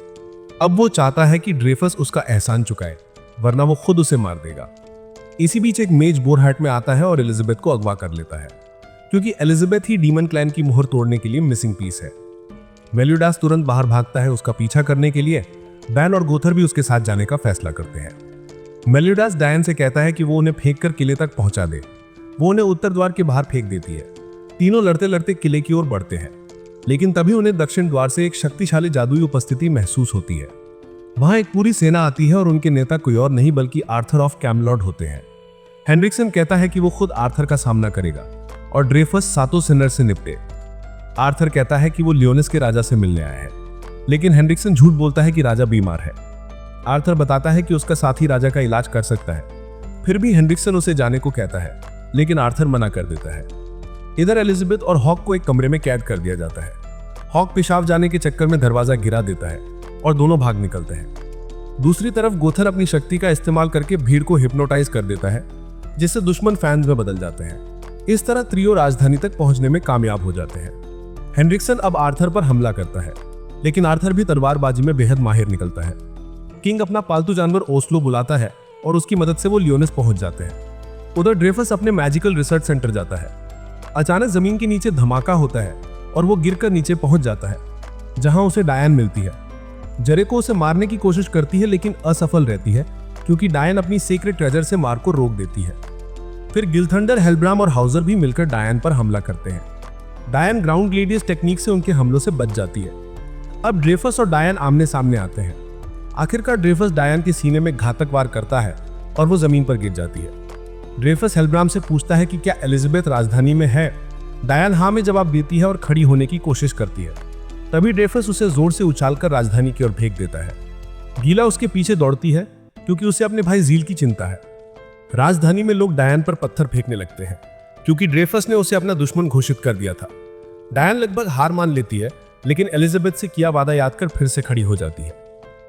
अब वो चाहता है कि ड्रेफस उसका एहसान चुकाए, वरना वो खुद उसे मार देगा। इसी बीच एक मेज बोरहेड में आता है और एलिजाबेथ को अगवा कर लेता है, क्योंकि एलिजाबेथ ही डीमन क्लैन की मुहर तोड़ने के लिए मिसिंग पीस है। मेलियोडास तुरंत बाहर भागता है उसका पीछा करने के लिए। बैन और गोथर भी उसके साथ जाने का फैसला करते हैं। मेलियोडास डायन से कहता है कि वो उन्हें फेंक कर किले तक पहुंचा दे। वो उन्हें उत्तर द्वार के बाहर फेंक देती है। तीनों लड़ते लड़ते किले की ओर बढ़ते हैं, लेकिन तभी उन्हें दक्षिण द्वार से एक शक्तिशाली जादुई उपस्थिति महसूस होती है। वहां एक पूरी सेना आती है और उनके नेता कोई और नहीं बल्कि आर्थर ऑफ कैमलॉर्ड होते हैं। हेनरिक्सन कहता है कि वो खुद आर्थर का सामना करेगा और ड्रेफस सातों सिनर से निपटे। आर्थर कहता है कि वो लियोनिस के राजा से मिलने आया है, लेकिन हेनरिक्सन झूठ बोलता है कि राजा बीमार है। आर्थर बताता है कि उसका साथी राजा का इलाज कर सकता है। फिर भी हेनरिक्सन उसे जाने को कहता है, लेकिन आर्थर मना कर देता है। इधर एलिजाबेथ और हॉक को एक कमरे में कैद कर दिया जाता है। हॉक पेशाब जाने के चक्कर में दरवाजा गिरा देता है और दोनों भाग निकलते हैं। दूसरी तरफ गोथर अपनी शक्ति का इस्तेमाल करके भीड़ को हिप्नोटाइज कर देता है, जिससे दुश्मन फैंस में बदल जाते हैं। इस तरह त्रियो राजधानी तक पहुंचने में कामयाब हो जाते हैं। हेनरिक्सन अब आर्थर पर हमला करता है, लेकिन आर्थर भी तलवारबाजी में बेहद माहिर निकलता है। किंग अपना पालतू जानवर ओस्लो बुलाता है और उसकी मदद से वो लियोनिस पहुंच जाते हैं। उधर ड्रेफस अपने मैजिकल रिसर्च सेंटर जाता है। अचानक जमीन के नीचे धमाका होता है और वो गिरकर नीचे पहुंच जाता है, जहां उसे डायन मिलती है। जेरिको उसे मारने की कोशिश करती है, लेकिन असफल रहती है क्योंकि डायन अपनी सीक्रेट ट्रेजर से मार को रोक देती है। फिर गिलथंडर, हेलब्राम और हाउजर भी मिलकर डायन पर हमला करते हैं। डायन ग्राउंड ग्लेडियस टेक्निक से उनके हमलों से बच जाती है। अब ड्रेफस और डायन आमने सामने आते हैं। आखिरकार ड्रेफस डायन के सीने में घातक वार करता है और वो जमीन पर गिर जाती है। ड्रेफस हेलब्राम से पूछता है कि क्या एलिजाबेथ राजधानी में है। डायन हाँ में जवाब देती है और खड़ी होने की कोशिश करती है। तभी ड्रेफस उसे जोर से उछालकर राजधानी की ओर फेंक देता है। गीला उसके पीछे दौड़ती है क्योंकि उसे अपने भाई जील की चिंता है। राजधानी में लोग डायन पर पत्थर फेंकने लगते हैं क्योंकि ड्रेफस ने उसे अपना दुश्मन घोषित कर दिया था। डायन लगभग हार मान लेती है, लेकिन एलिजाबेथ से किया वादा याद कर फिर से खड़ी हो जाती है।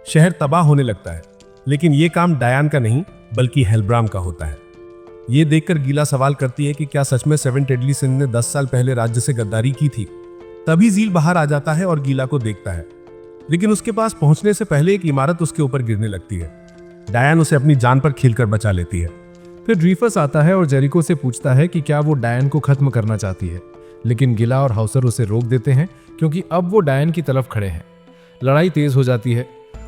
शहर तबाह होने लगता है, लेकिन ये काम डायन का नहीं बल्कि हेलब्राम का होता है। ये देखकर गीला सवाल करती है कि क्या सच में सेवन डेडली सिन ने 10 साल पहले राज्य से गद्दारी की थी। तभी जील बाहर आ जाता है और गीला को देखता है, लेकिन उसके पास पहुंचने से पहले एक इमारत उसके ऊपर गिरने लगती है। डायन उसे अपनी जान पर खींचकर बचा लेती है। फिर ड्रीफस आता है और जेरिको से पूछता है कि क्या वो डायन को खत्म करना चाहती है, लेकिन गिला और हाउसर उसे रोक देते हैं क्योंकि अब वो डायन की तरफ खड़े हैं। लड़ाई तेज हो जाती है।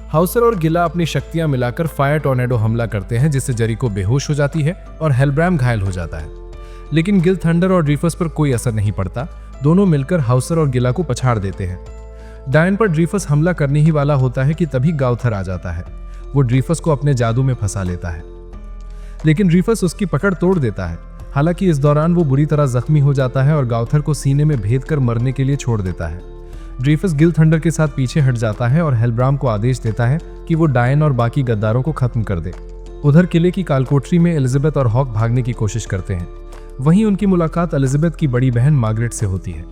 हाउसर और गिला अपनी शक्तियां मिलाकर फायर टॉर्नेडो हमला करते हैं, जिससे जेरिको बेहोश हो जाती है और हेलब्राम घायल हो जाता है। लेकिन गिल थंडर और ड्रीफस पर कोई असर नहीं पड़ता। दोनों मिलकर हाउसर और गिला को पछाड़ देते हैं। डायन पर ड्रीफस हमला करने ही वाला होता है कि तभी गाउथर आ जाता है। वो ड्रीफस को अपने जादू में फंसा लेता है, लेकिन ड्रीफस उसकी पकड़ तोड़ देता है। हालांकि इस दौरान वो बुरी तरह जख्मी हो जाता है और गाउथर को सीने में भेद कर मरने के लिए छोड़ देता है। ड्रीफस गिल थंडर के साथ पीछे हट जाता है और हेलब्राम को आदेश देता है कि वो डायन और बाकी गद्दारों को खत्म कर दे। उधर किले की कालकोठरी में एलिजाबेथ और हॉक भागने की कोशिश करते हैं। वहीं उनकी मुलाकात एलिजाबेथ की बड़ी बहन मार्गरेट से होती है।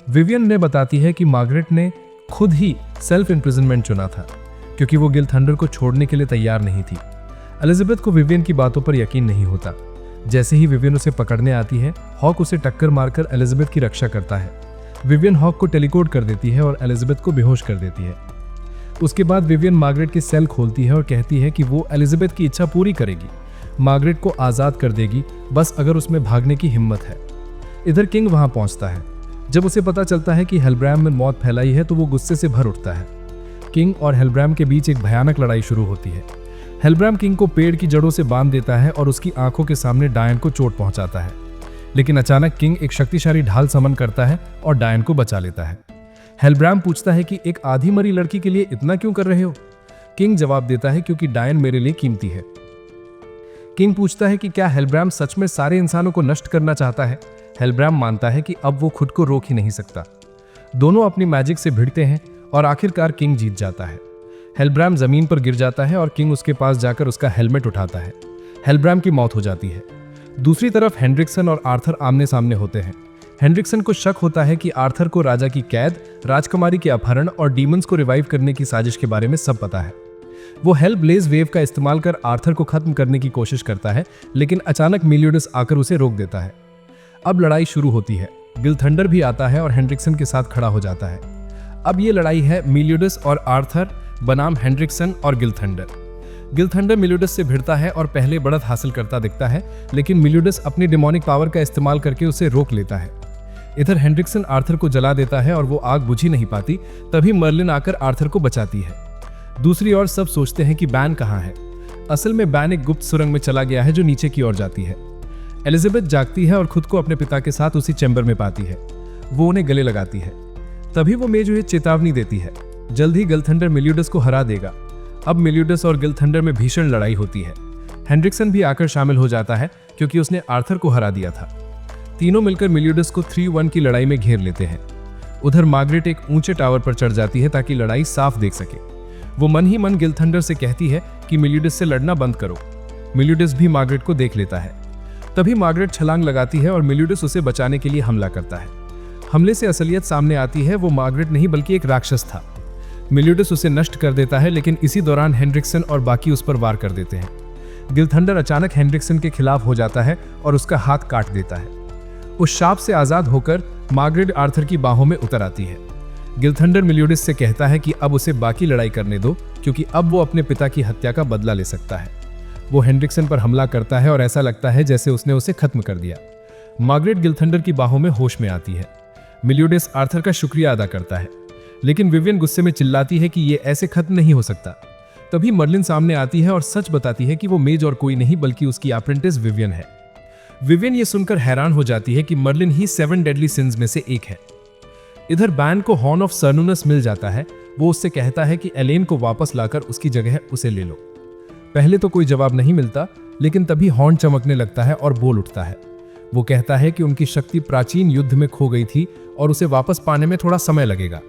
विवियन ने बताती है कि मार्गरेट ने खुद ही सेल्फ इम्प्रिजनमेंट चुना था क्योंकि वो गिल थंडर को छोड़ने के लिए तैयार नहीं थी। एलिजाबेथ को विवियन की बातों पर यकीन नहीं होता। जैसे ही विवियन उसे पकड़ने आती है, हॉक उसे टक्कर मारकर एलिजाबेथ की रक्षा करता है। विवियन हॉक को टेलीकोड कर देती है और एलिजाबेथ को बेहोश कर देती है। उसके बाद विवियन मार्गरेट की सेल खोलती है और कहती है कि वो एलिजाबेथ की इच्छा पूरी करेगी, मार्गरेट को आज़ाद कर देगी, बस अगर उसमें भागने की हिम्मत है। इधर किंग वहां पहुंचता है। जब उसे पता चलता है कि हेलब्राम में मौत फैलाई है तो वो गुस्से से भर उठता है। किंग और हेलब्राम के बीच एक भयानक लड़ाई शुरू होती है। हेलब्राम किंग को पेड़ की जड़ों से बांध देता है और उसकी आंखों के सामने डायन को चोट पहुंचाता है, लेकिन अचानक किंग एक शक्तिशाली ढाल समन करता है और डायन को बचा लेता है। हेलब्राम पूछता है कि एक आधी मरी लड़की के लिए इतना क्यों कर रहे हो? किंग जवाब देता है क्योंकि डायन मेरे लिए कीमती है। किंग पूछता है कि क्या हेलब्राम सच में सारे इंसानों को नष्ट करना चाहता है? हेलब्राम मानता है कि अब वो खुद को रोक ही नहीं सकता। दोनों अपनी मैजिक से भिड़ते हैं और आखिरकार किंग जीत जाता है। हेलब्राम जमीन पर गिर जाता है और किंग उसके पास जाकर उसका हेलमेट उठाता है। हेलब्राम की मौत हो जाती है। दूसरी तरफ हेनरिक्सन और आर्थर आमने सामने होते हैं। हेनरिक्सन को शक होता है कि आर्थर को राजा की कैद, राजकुमारी के अपहरण और डीमंस को रिवाइव करने की साजिश के बारे में सब पता है। वो हेल ब्लेज वेव का इस्तेमाल कर आर्थर को खत्म करने की कोशिश करता है, लेकिन अचानक मेलियोडस आकर उसे रोक देता है। अब लड़ाई शुरू होती है। गिलथंडर भी आता है और हेनरिक्सन के साथ खड़ा हो जाता है। अब ये लड़ाई है मेलियोडस और आर्थर बनाम हेनरिक्सन और गिलथंडर। गिलथंडर मेलियोडस से भिड़ता है और पहले बढ़त हासिल करता दिखता है, लेकिन मेलियोडस अपनी डिमोनिक पावर का इस्तेमाल करके उसे रोक लेता है। इधर हेनरिक्सन आर्थर को जला देता है और वो आग बुझ ही नहीं पाती। तभी मर्लिन आकर आर्थर को बचाती है। दूसरी ओर सब सोचते हैं कि बैन कहाँ है। असल में बैन एक गुप्त सुरंग में चला गया है जो नीचे की ओर जाती है। एलिजाबेथ जागती है और खुद को अपने पिता के साथ उसी चैम्बर में पाती है। वो उन्हें गले लगाती है। तभी वो मेज उन्हें चेतावनी देती है, जल्द ही गिलथंडर मेलियोडस को हरा देगा। अब मेलियोडस और गिलथंडर में भीषण लड़ाई होती है। हेनरिक्सन भी आकर शामिल हो जाता है क्योंकि उसने आर्थर को हरा दिया था। तीनों मिलकर मेलियोडस को 3-1 की लड़ाई में घेर लेते हैं। उधर मार्गरेट एक ऊंचे टावर पर चढ़ जाती है ताकि लड़ाई साफ देख सके। वो मन ही मन गिलथंडर से कहती है कि मेलियोडस से लड़ना बंद करो। मेलियोडस भी मार्गरेट को देख लेता है। तभी मार्गरेट छलांग लगाती है और मेलियोडस उसे बचाने के लिए हमला करता है। हमले से असलियत सामने आती है, वो मार्गरेट नहीं बल्कि एक राक्षस था। मेलियोडस उसे नष्ट कर देता है, लेकिन इसी दौरान हेनरिक्सन और बाकी उस पर वार कर देते हैं। गिलथंडर अचानक हेनरिक्सन के खिलाफ हो जाता है और उसका हाथ काट देता है। उस शाप से आजाद होकर मार्गरेट आर्थर की बाहों में उतर आती है। गिलथंडर मेलियोडस से कहता है कि अब उसे बाकी लड़ाई करने दो, क्योंकि अब वो अपने पिता की हत्या का बदला ले सकता है। वो हेनरिक्सन पर हमला करता है और ऐसा लगता है जैसे उसने उसे खत्म कर दिया। मार्गरेट गिलथंडर की बाहों में होश में आती है। मेलियोडस आर्थर का शुक्रिया अदा करता है, लेकिन विवियन गुस्से में चिल्लाती है कि ये ऐसे खत्म नहीं हो सकता। तभी मर्लिन सामने आती है और सच बताती है कि वो मेज और कोई नहीं बल्कि उसकी अप्रेंटिस विवियन है। विवियन ये सुनकर हैरान हो जाती है कि मर्लिन ही 7 डेडली सिंस में से एक है। इधर बैन को हॉर्न ऑफ सर्नुनस मिल जाता है। वो उससे कहता है कि एलेन को वापस लाकर उसकी जगह उसे ले लो। पहले तो कोई जवाब नहीं मिलता, लेकिन तभी हॉर्न चमकने लगता है और बोल उठता है। वो कहता है कि उनकी शक्ति प्राचीन युद्ध में खो गई थी और उसे वापस पाने में थोड़ा समय लगेगा।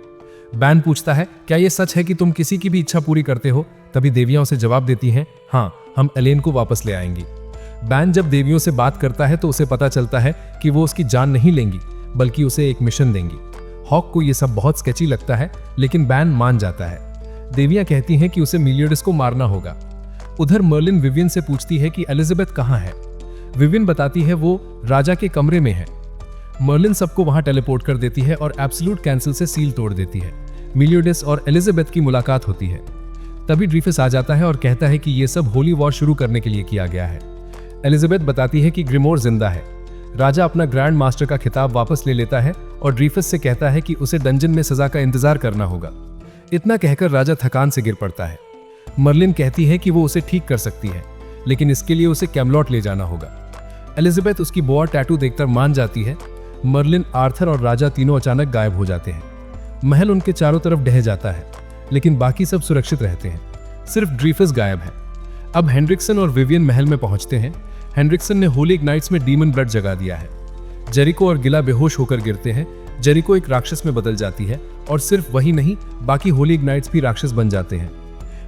बैन पूछता है, क्या ये सच है कि तुम किसी की भी इच्छा पूरी करते हो? तभी देवियां उसे जवाब देती हैं, हाँ, हम एलेन को वापस ले आएंगी। बैन जब देवियों से बात करता है तो उसे पता चलता है कि वो उसकी जान नहीं लेंगी, बल्कि उसे एक मिशन देंगी। हॉक को ये सब बहुत स्केची लगता है, लेकिन बैन मान जाता है। देवियां कहती हैं कि उसे मेलियोडस को मारना होगा। उधर मर्लिन विवियन से पूछती है कि एलिजाबेथ कहाँ है। विवियन बताती है वो राजा के कमरे में है। मर्लिन सबको वहां टेलीपोर्ट कर देती है और एब्सोल्यूट कैंसिल से सील तोड़ देती है। मेलियोडस और एलिजाबेथ की मुलाकात होती है। तभी ड्रीफस आ जाता है और कहता है कि ये सब होली वॉर शुरू करने के लिए किया गया है। एलिजाबेथ बताती है कि ग्रिमोर जिंदा है। राजा अपना ग्रैंड मास्टर का खिताब वापस ले लेता है और ड्रीफस से कहता है कि उसे डंजन में सजा का इंतजार करना होगा। इतना कहकर राजा थकान से गिर पड़ता है। मर्लिन कहती है कि वो उसे ठीक कर सकती है, लेकिन इसके लिए उसे कैमलॉट ले जाना होगा। एलिजाबेथ उसकी बोआ टैटू देखकर मान जाती है। मर्लिन, आर्थर और राजा तीनों अचानक गायब हो जाते हैं। महल उनके चारों तरफ ढह जाता है, लेकिन बाकी सब सुरक्षित रहते हैं। सिर्फ ड्रीफस गायब है। अब हेनरिक्सन और विवियन महल में पहुंचते हैं। हेनरिक्सन ने होली इग्नाइट्स में डीमन ब्लड जगा दिया है। जेरिको और गिला बेहोश होकर गिरते हैं। जेरिको एक राक्षस में बदल जाती है और सिर्फ वही नहीं, बाकी होली इग्नाइट्स भी राक्षस बन जाते हैं।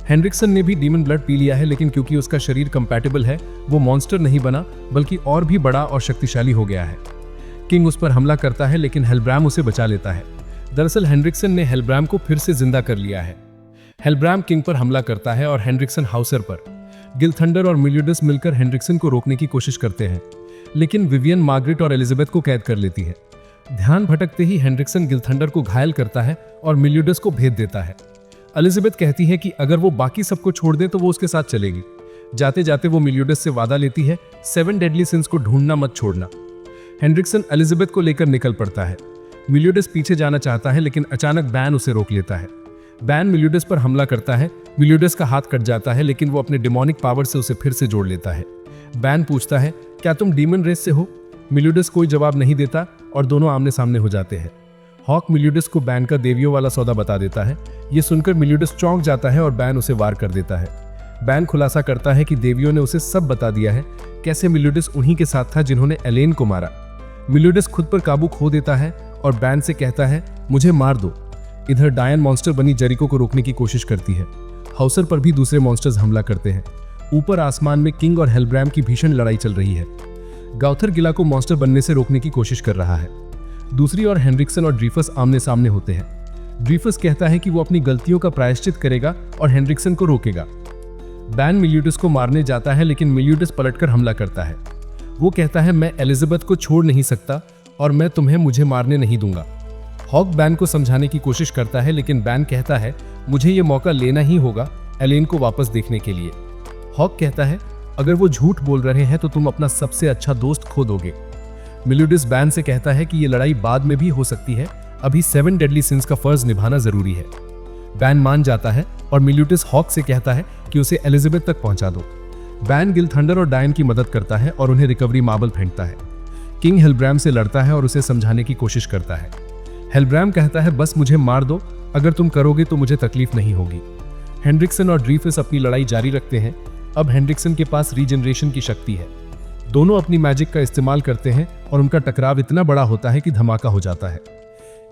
हेनरिक्सन ने भी डीमन ब्लड पी लिया है, लेकिन क्योंकि उसका शरीर कंपैटिबल है, वो मॉन्स्टर नहीं बना बल्कि और भी बड़ा और शक्तिशाली हो गया है। किंग उस पर हमला करता है, लेकिन हेलब्राम उसे बचा लेता है। दरअसल हेनरिक्सन ने हेलब्राम को फिर से जिंदा कर लिया है। हेलब्राम किंग पर हमला करता है और हेनरिक्सन हाउसर पर, गिलथंडर और मेलियोडस मिलकर हेनरिक्सन को रोकने की कोशिश करते हैं, लेकिन विवियन मार्गरेट और एलिजाबेथ को कैद कर लेती है। ध्यान भटकते ही हेनरिक्सन गिलथंडर को घायल करता है और मेलियोडस को भेद देता है। एलिजाबेथ कहती है कि अगर वो बाकी सबको छोड़ दे तो वो उसके साथ चलेगी। जाते जाते वो मेलियोडस से वादा लेती है, 7 डेडली सिंस को ढूंढना मत छोड़ना। हेनरिक्सन एलिजाबेथ को लेकर निकल पड़ता है। मेलियोडस पीछे जाना चाहता है, लेकिन अचानक बैन उसे रोक लेता है। बैन मेलियोडस पर हमला करता है। मेलियोडस का हाथ कट जाता है, लेकिन वो अपने डिमोनिक पावर से उसे फिर से जोड़ लेता है। बैन पूछता है, क्या तुम डीमन रेस से हो? मेलियोडस कोई जवाब नहीं देता और दोनों आमने सामने हो जाते हैं। हॉक मेलियोडस को बैन का देवियों वाला सौदा बता देता है। ये सुनकर मेलियोडस चौंक जाता है और बैन उसे वार कर देता है। बैन खुलासा करता है कि देवियों ने उसे सब बता दिया है, कैसे मेलियोडस उन्हीं के साथ था जिन्होंने एलेन को मारा। मेलियोडस खुद पर काबू खो देता है और बैन से कहता है, मुझे मार दो। इधर डायन मॉन्स्टर बनी जेरिको को रोकने की कोशिश करती है। हाउसर पर भी दूसरे मॉन्स्टर्स हमला करते हैं। ऊपर आसमान में किंग और हेलब्रैम की भीषण लड़ाई चल रही है। गाउथर गिला को मॉन्स्टर बनने से रोकने की कोशिश कर रहा है। दूसरी ओर हेनरिक्सन और ड्रीफस आमने सामने होते हैं। ड्रीफस कहता है कि वो अपनी गलतियों का प्रायश्चित करेगा और हेनरिक्सन को रोकेगा। बैन मेलियोडस को मारने जाता है, लेकिन मेलियोडस पलटकर हमला करता है। वो कहता है, मैं एलिजाबेथ को छोड़ नहीं सकता और मैं तुम्हें मुझे मारने नहीं दूंगा। हॉक बैन को समझाने की कोशिश करता है, लेकिन बैन कहता है, मुझे ये मौका लेना ही होगा एलेन को वापस देखने के लिए। हॉक कहता है, अगर वो झूठ बोल रहे हैं तो तुम अपना सबसे अच्छा दोस्त खो दोगे। मेलियोडस बैन से कहता है कि ये लड़ाई बाद में भी हो सकती है, अभी 7 डेडली सिंस का फर्ज निभाना जरूरी है। बैन मान जाता है और मेलियोडस हॉक से कहता है कि उसे एलिजाबेथ तक पहुंचा दो। बैन गिलथंडर और डायन की मदद करता है और उन्हें रिकवरी मार्बल फेंकता है। किंग हेलब्रैम से लड़ता है और उसे समझाने की कोशिश करता है। हेलब्रैम कहता है, बस मुझे मार दो, अगर तुम करोगे तो मुझे तकलीफ नहीं होगी। हेनरिक्सन और ड्रीफस अपनी लड़ाई जारी रखते हैं। अब हेनरिक्सन के पास रीजनरेशन की शक्ति है। दोनों अपनी मैजिक का इस्तेमाल करते हैं और उनका टकराव इतना बड़ा होता है कि धमाका हो जाता है।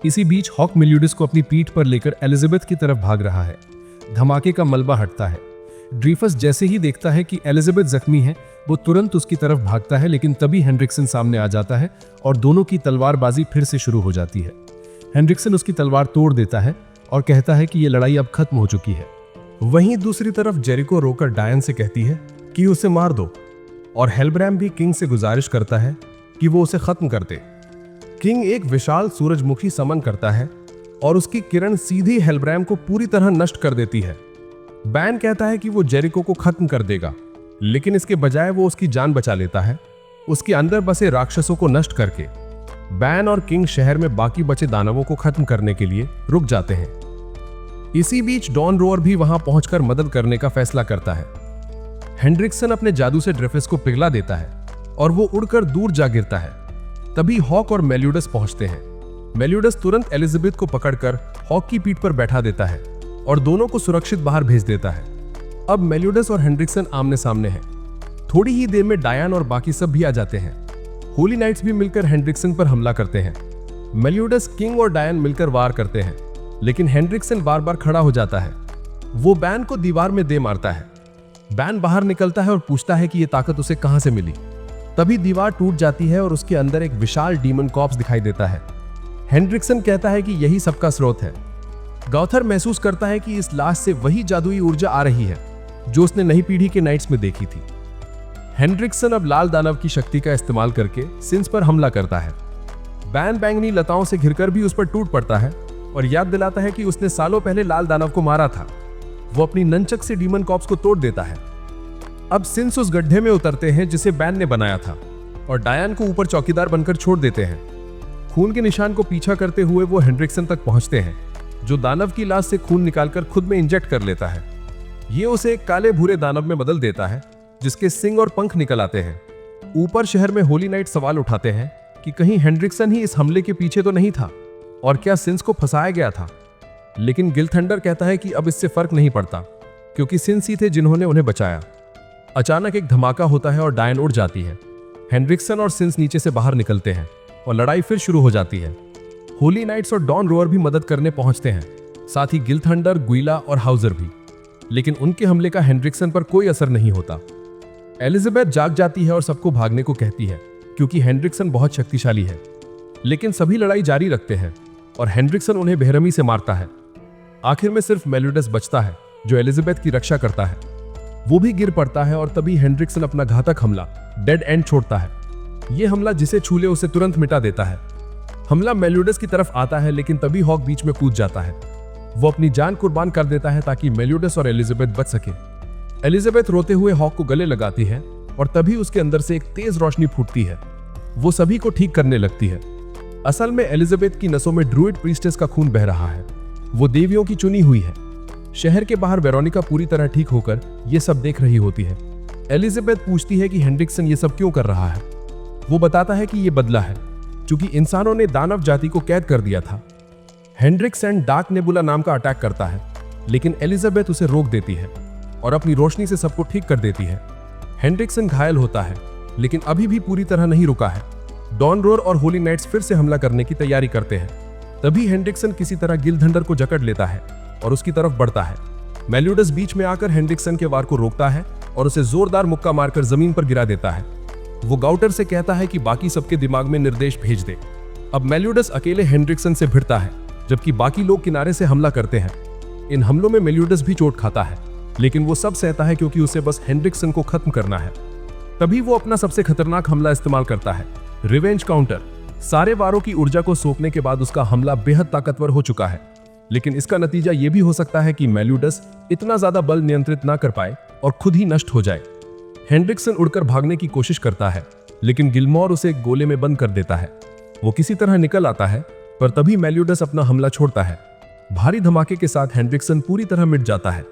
इसी बीच हॉक मेलियोडस को अपनी पीठ पर लेकर एलिजाबेथ की तरफ भाग रहा है। धमाके का मलबा हटता है। ड्रीफस जैसे ही देखता है कि एलिजाबेथ जख्मी है, वो तुरंत उसकी तरफ भागता है, लेकिन तभी हेनरिक्सन सामने आ जाता है और दोनों की तलवारबाजी फिर से शुरू हो जाती है। हेनरिक्सन उसकी तलवार तोड़ देता है और कहता है कि ये लड़ाई अब खत्म हो चुकी है। वहीं दूसरी तरफ जेरिको रोकर डायन से कहती है कि उसे मार दो, और हेलब्रैम भी किंग से गुजारिश करता है कि वो उसे खत्म कर दे। किंग एक विशाल सूरजमुखी समन करता है और उसकी किरण सीधी हेलब्रैम को पूरी तरह नष्ट कर देती है। बैन कहता है कि वो जेरिको को खत्म कर देगा, लेकिन इसके बजाय वो उसकी जान बचा लेता है, उसके अंदर बसे राक्षसों को नष्ट करके। बैन और किंग शहर में बाकी बचे दानवों को खत्म करने के लिए रुक जाते हैं। इसी बीच डॉन रोअर भी वहां पहुंचकर मदद करने का फैसला करता है। हेनरिक्सन अपने जादू से ड्रेफिस को पिघला देता है और वो उड़कर दूर जा गिरता है। तभी हॉक और मेलियोडस पहुंचते हैं। मेलियोडस तुरंत एलिजाबेथ को पकड़कर हॉक की पीठ पर बैठा देता है और दोनों को सुरक्षित बाहर भेज देता है। अब मेलियोडस और हेनरिक्सन आमने सामने हैं। थोड़ी ही देर में डायन और बाकी सब भी आ जाते हैं। होली नाइट्स भी मिलकर हेनरिक्सन पर हमला करते हैं। मेलियोडस, किंग और डायन मिलकर वार करते हैं, लेकिन हेनरिक्सन बार बार खड़ा हो जाता है। वो बैन को दीवार में दे मारता है। बैन बाहर निकलता है और पूछता है कि ये ताकत उसे कहां से मिली। तभी दीवार टूट जाती है और उसके अंदर एक विशाल डीमन कॉर्प्स दिखाई देता है। हेनरिक्सन कहता है कि यही सबका स्रोत है। गाउथर महसूस करता है कि इस लाश से वही जादुई ऊर्जा आ रही है जो उसने नई पीढ़ी के नाइट्स में देखी थी। हेनरिक्सन अब लाल दानव की शक्ति का इस्तेमाल करके सिंस पर हमला करता है। बैन बैंगनी लताओं से घिरकर भी उस पर टूट पड़ता है और याद दिलाता है कि उसने सालों पहले लाल दानव को मारा था। वो अपनी नंचक से डीमन कॉर्प्स को तोड़ देता है। अब सिंस उस गड्ढे में उतरते हैं जिसे बैन ने बनाया था और डायन को ऊपर चौकीदार बनकर छोड़ देते हैं। खून के निशान को पीछा करते हुए वो हेनरिक्सन तक पहुंचते हैं, जो दानव की लाश से खून निकालकर खुद में इंजेक्ट कर लेता है। ये उसे एक काले भूरे दानव में बदल देता है जिसके सिंग और पंख निकल आते हैं। ऊपर शहर में होली नाइट सवाल उठाते हैं कि कहीं हेनरिक्सन ही इस हमले के पीछे तो नहीं था और क्या सिंस को फंसाया गया था। लेकिन गिलथंडर कहता है कि अब इससे फर्क नहीं पड़ता क्योंकि सिंस ही थे जिन्होंने उन्हें बचाया। अचानक एक धमाका होता है और डायन उड़ जाती है। हेनरिक्सन और सिंस नीचे से बाहर निकलते हैं और लड़ाई फिर शुरू हो जाती है। होली नाइट्स और डॉन रोअर भी मदद करने पहुंचते हैं, साथ ही गिलथंडर, गुइला और हाउजर भी। लेकिन उनके हमले का हेनरिक्सन पर कोई असर नहीं होता। एलिजाबेथ जाग जाती है और सबको भागने को कहती है क्योंकि हेनरिक्सन बहुत शक्तिशाली है। लेकिन सभी लड़ाई जारी रखते हैं और हेनरिक्सन उन्हें बेरहमी से मारता है। आखिर में सिर्फ मेलियोडस बचता है जो एलिजाबेथ की रक्षा करता है। वो भी गिर पड़ता है और तभी हेंड्रिक्सन अपना घातक हमला डेड एंड छोड़ता है। ये हमला जिसे छू ले उसे तुरंत मिटा देता है। हमला मेलियोडस की तरफ आता है, लेकिन तभी हॉक बीच में कूद जाता है। वो अपनी जान कुर्बान कर देता है ताकि मेलियोडस और एलिजाबेथ बच सके। एलिजाबेथ रोते हुए हॉक को गले लगाती है और तभी उसके अंदर से एक तेज रोशनी फूटती है। वो सभी को ठीक करने लगती है। असल में एलिजाबेथ की नसों में ड्रूइड प्रीस्टेस का खून बह रहा है। वो देवियों की चुनी हुई है। शहर के बाहर वेरोनिका पूरी तरह ठीक होकर ये सब देख रही होती है। एलिजाबेथ पूछती है कि हेंड्रिक्सन ये सब क्यों कर रहा है। वो बताता है कि ये बदला है, क्योंकि इंसानों ने दानव जाति को कैद कर दिया था। हेंड्रिक्सन डार्क नेबुला नाम का अटैक करता है, लेकिन एलिजाबेथ उसे रोक देती है और अपनी रोशनी से सबको ठीक कर देती है। हेंड्रिक्सन घायल होता है, लेकिन अभी भी पूरी तरह नहीं रुका है। डॉन रोर और होली नाइट्स फिर से हमला करने की तैयारी करते हैं। तभी हेंड्रिक्सन किसी तरह गिलधंडर को जकड़ लेता है और उसकी तरफ बढ़ता है। मेलियोडस बीच में आकर हेंड्रिक्सन के वार को रोकता है और उसे जोरदार मुक्का मारकर जमीन पर गिरा देता है। वो गाउटर से कहता है कि बाकी सबके दिमाग में निर्देश भेज दे। अब मेलियोडस अकेले हेंड्रिक्सन से भिड़ता है, जबकि बाकी लोग किनारे से हमला करते हैं। इन हमलों में मेलियोडस भी चोट खाता है, लेकिन वो सब सहता है क्योंकि उसे बस हेंड्रिक्सन को खत्म करना है। तभी वो अपना सबसे खतरनाक हमला इस्तेमाल करता है, रिवेंज काउंटर। सारे वारों की ऊर्जा को सोखने के बाद उसका हमला बेहद ताकतवर हो चुका है, लेकिन इसका नतीजा यह भी हो सकता है कि मेलियोडस इतना ज्यादा बल नियंत्रित ना कर पाए और खुद ही नष्ट हो जाए। हेंड्रिक्सन उड़कर भागने की कोशिश करता है, लेकिन गिलमोर उसे एक गोले में बंद कर देता है। वो किसी तरह निकल आता है, पर तभी मेलियोडस अपना हमला छोड़ता है। भारी धमाके के साथ हेंड्रिक्सन पूरी तरह मिट जाता है।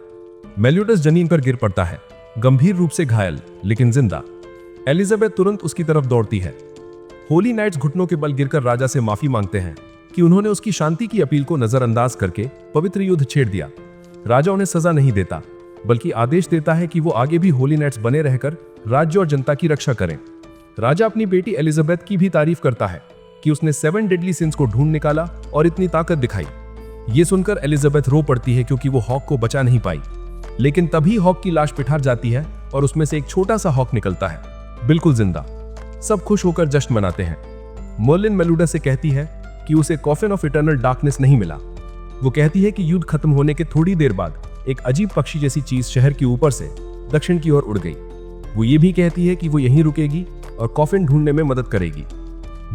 मेलियोडस जमीन पर गिर पड़ता है, गंभीर रूप से घायल लेकिन जिंदा। एलिजाबेथ तुरंत उसकी तरफ दौड़ती है। होली नाइट्स घुटनों के बल गिरकर राजा से माफी मांगते हैं कि उन्होंने उसकी शांति की अपील को नजरअंदाज करके पवित्र युद्ध छेड़ दिया। राजा उन्हें सजा नहीं देता, बल्कि आदेश देता है कि वो आगे भी होली नाइट्स बने रहकर राज्य और जनता की रक्षा करें। राजा अपनी बेटी एलिजाबेथ की भी तारीफ करता है कि उसने 7 डेडली सिंस को ढूंढ निकाला और इतनी ताकत दिखाई। ये सुनकर एलिजाबेथ रो पड़ती है क्योंकि वो हॉक को बचा नहीं पाई। लेकिन तभी हॉक की लाश पिटार जाती है और उसमें से एक छोटा सा हॉक निकलता है, बिल्कुल जिंदा। सब खुश होकर जश्न मनाते हैं। मर्लिन मेलियोडस से कहती है कि उसे कॉफिन ऑफ इटर्नल डार्कनेस नहीं मिला। वो कहती है कि युद्ध खत्म होने के थोड़ी देर बाद एक अजीब पक्षी जैसी चीज शहर के ऊपर से दक्षिण की ओर उड़ गई। वो ये भी कहती है कि वो यहीं रुकेगी और कॉफिन ढूंढने में मदद करेगी।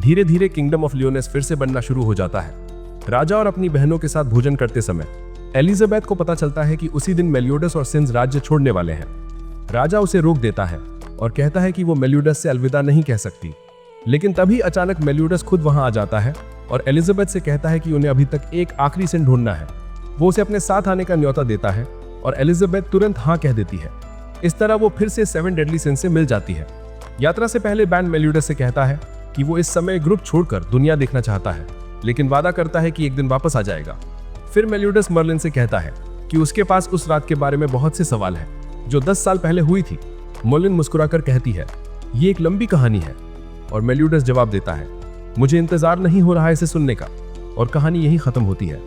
धीरे धीरे किंगडम ऑफ लियोनेस फिर से बनना शुरू हो जाता है। राजा और अपनी बहनों के साथ भोजन करते समय एलिजाबेथ को पता चलता है कि उसी दिन मेलियोडस और सिंस राज्य छोड़ने वाले हैं। राजा उसे रोक देता है और कहता है कि वो मेलियोडस से अलविदा नहीं कह सकती। लेकिन तभी अचानक मेलियोडस खुद वहां आ जाता है और एलिजाबेथ से कहता है कि उन्हें अभी तक एक आखिरी सिन ढूंढना है। वो उसे अपने साथ आने का न्योता देता है और एलिजाबेथ तुरंत हाँ कह देती है। इस तरह वो फिर से 7 डेडली सिंस से मिल जाती है। यात्रा से पहले बैन मेलियोडस से कहता है कि वो इस समय ग्रुप छोड़कर दुनिया देखना चाहता है, लेकिन वादा करता है कि एक दिन वापस आ जाएगा। फिर मेलियोडस मर्लिन से कहता है कि उसके पास उस रात के बारे में बहुत से सवाल हैं जो 10 साल पहले हुई थी। मर्लिन मुस्कुराकर कहती है, ये एक लंबी कहानी है। और मेलियोडस जवाब देता है, मुझे इंतजार नहीं हो रहा है इसे सुनने का। और कहानी यहीं खत्म होती है।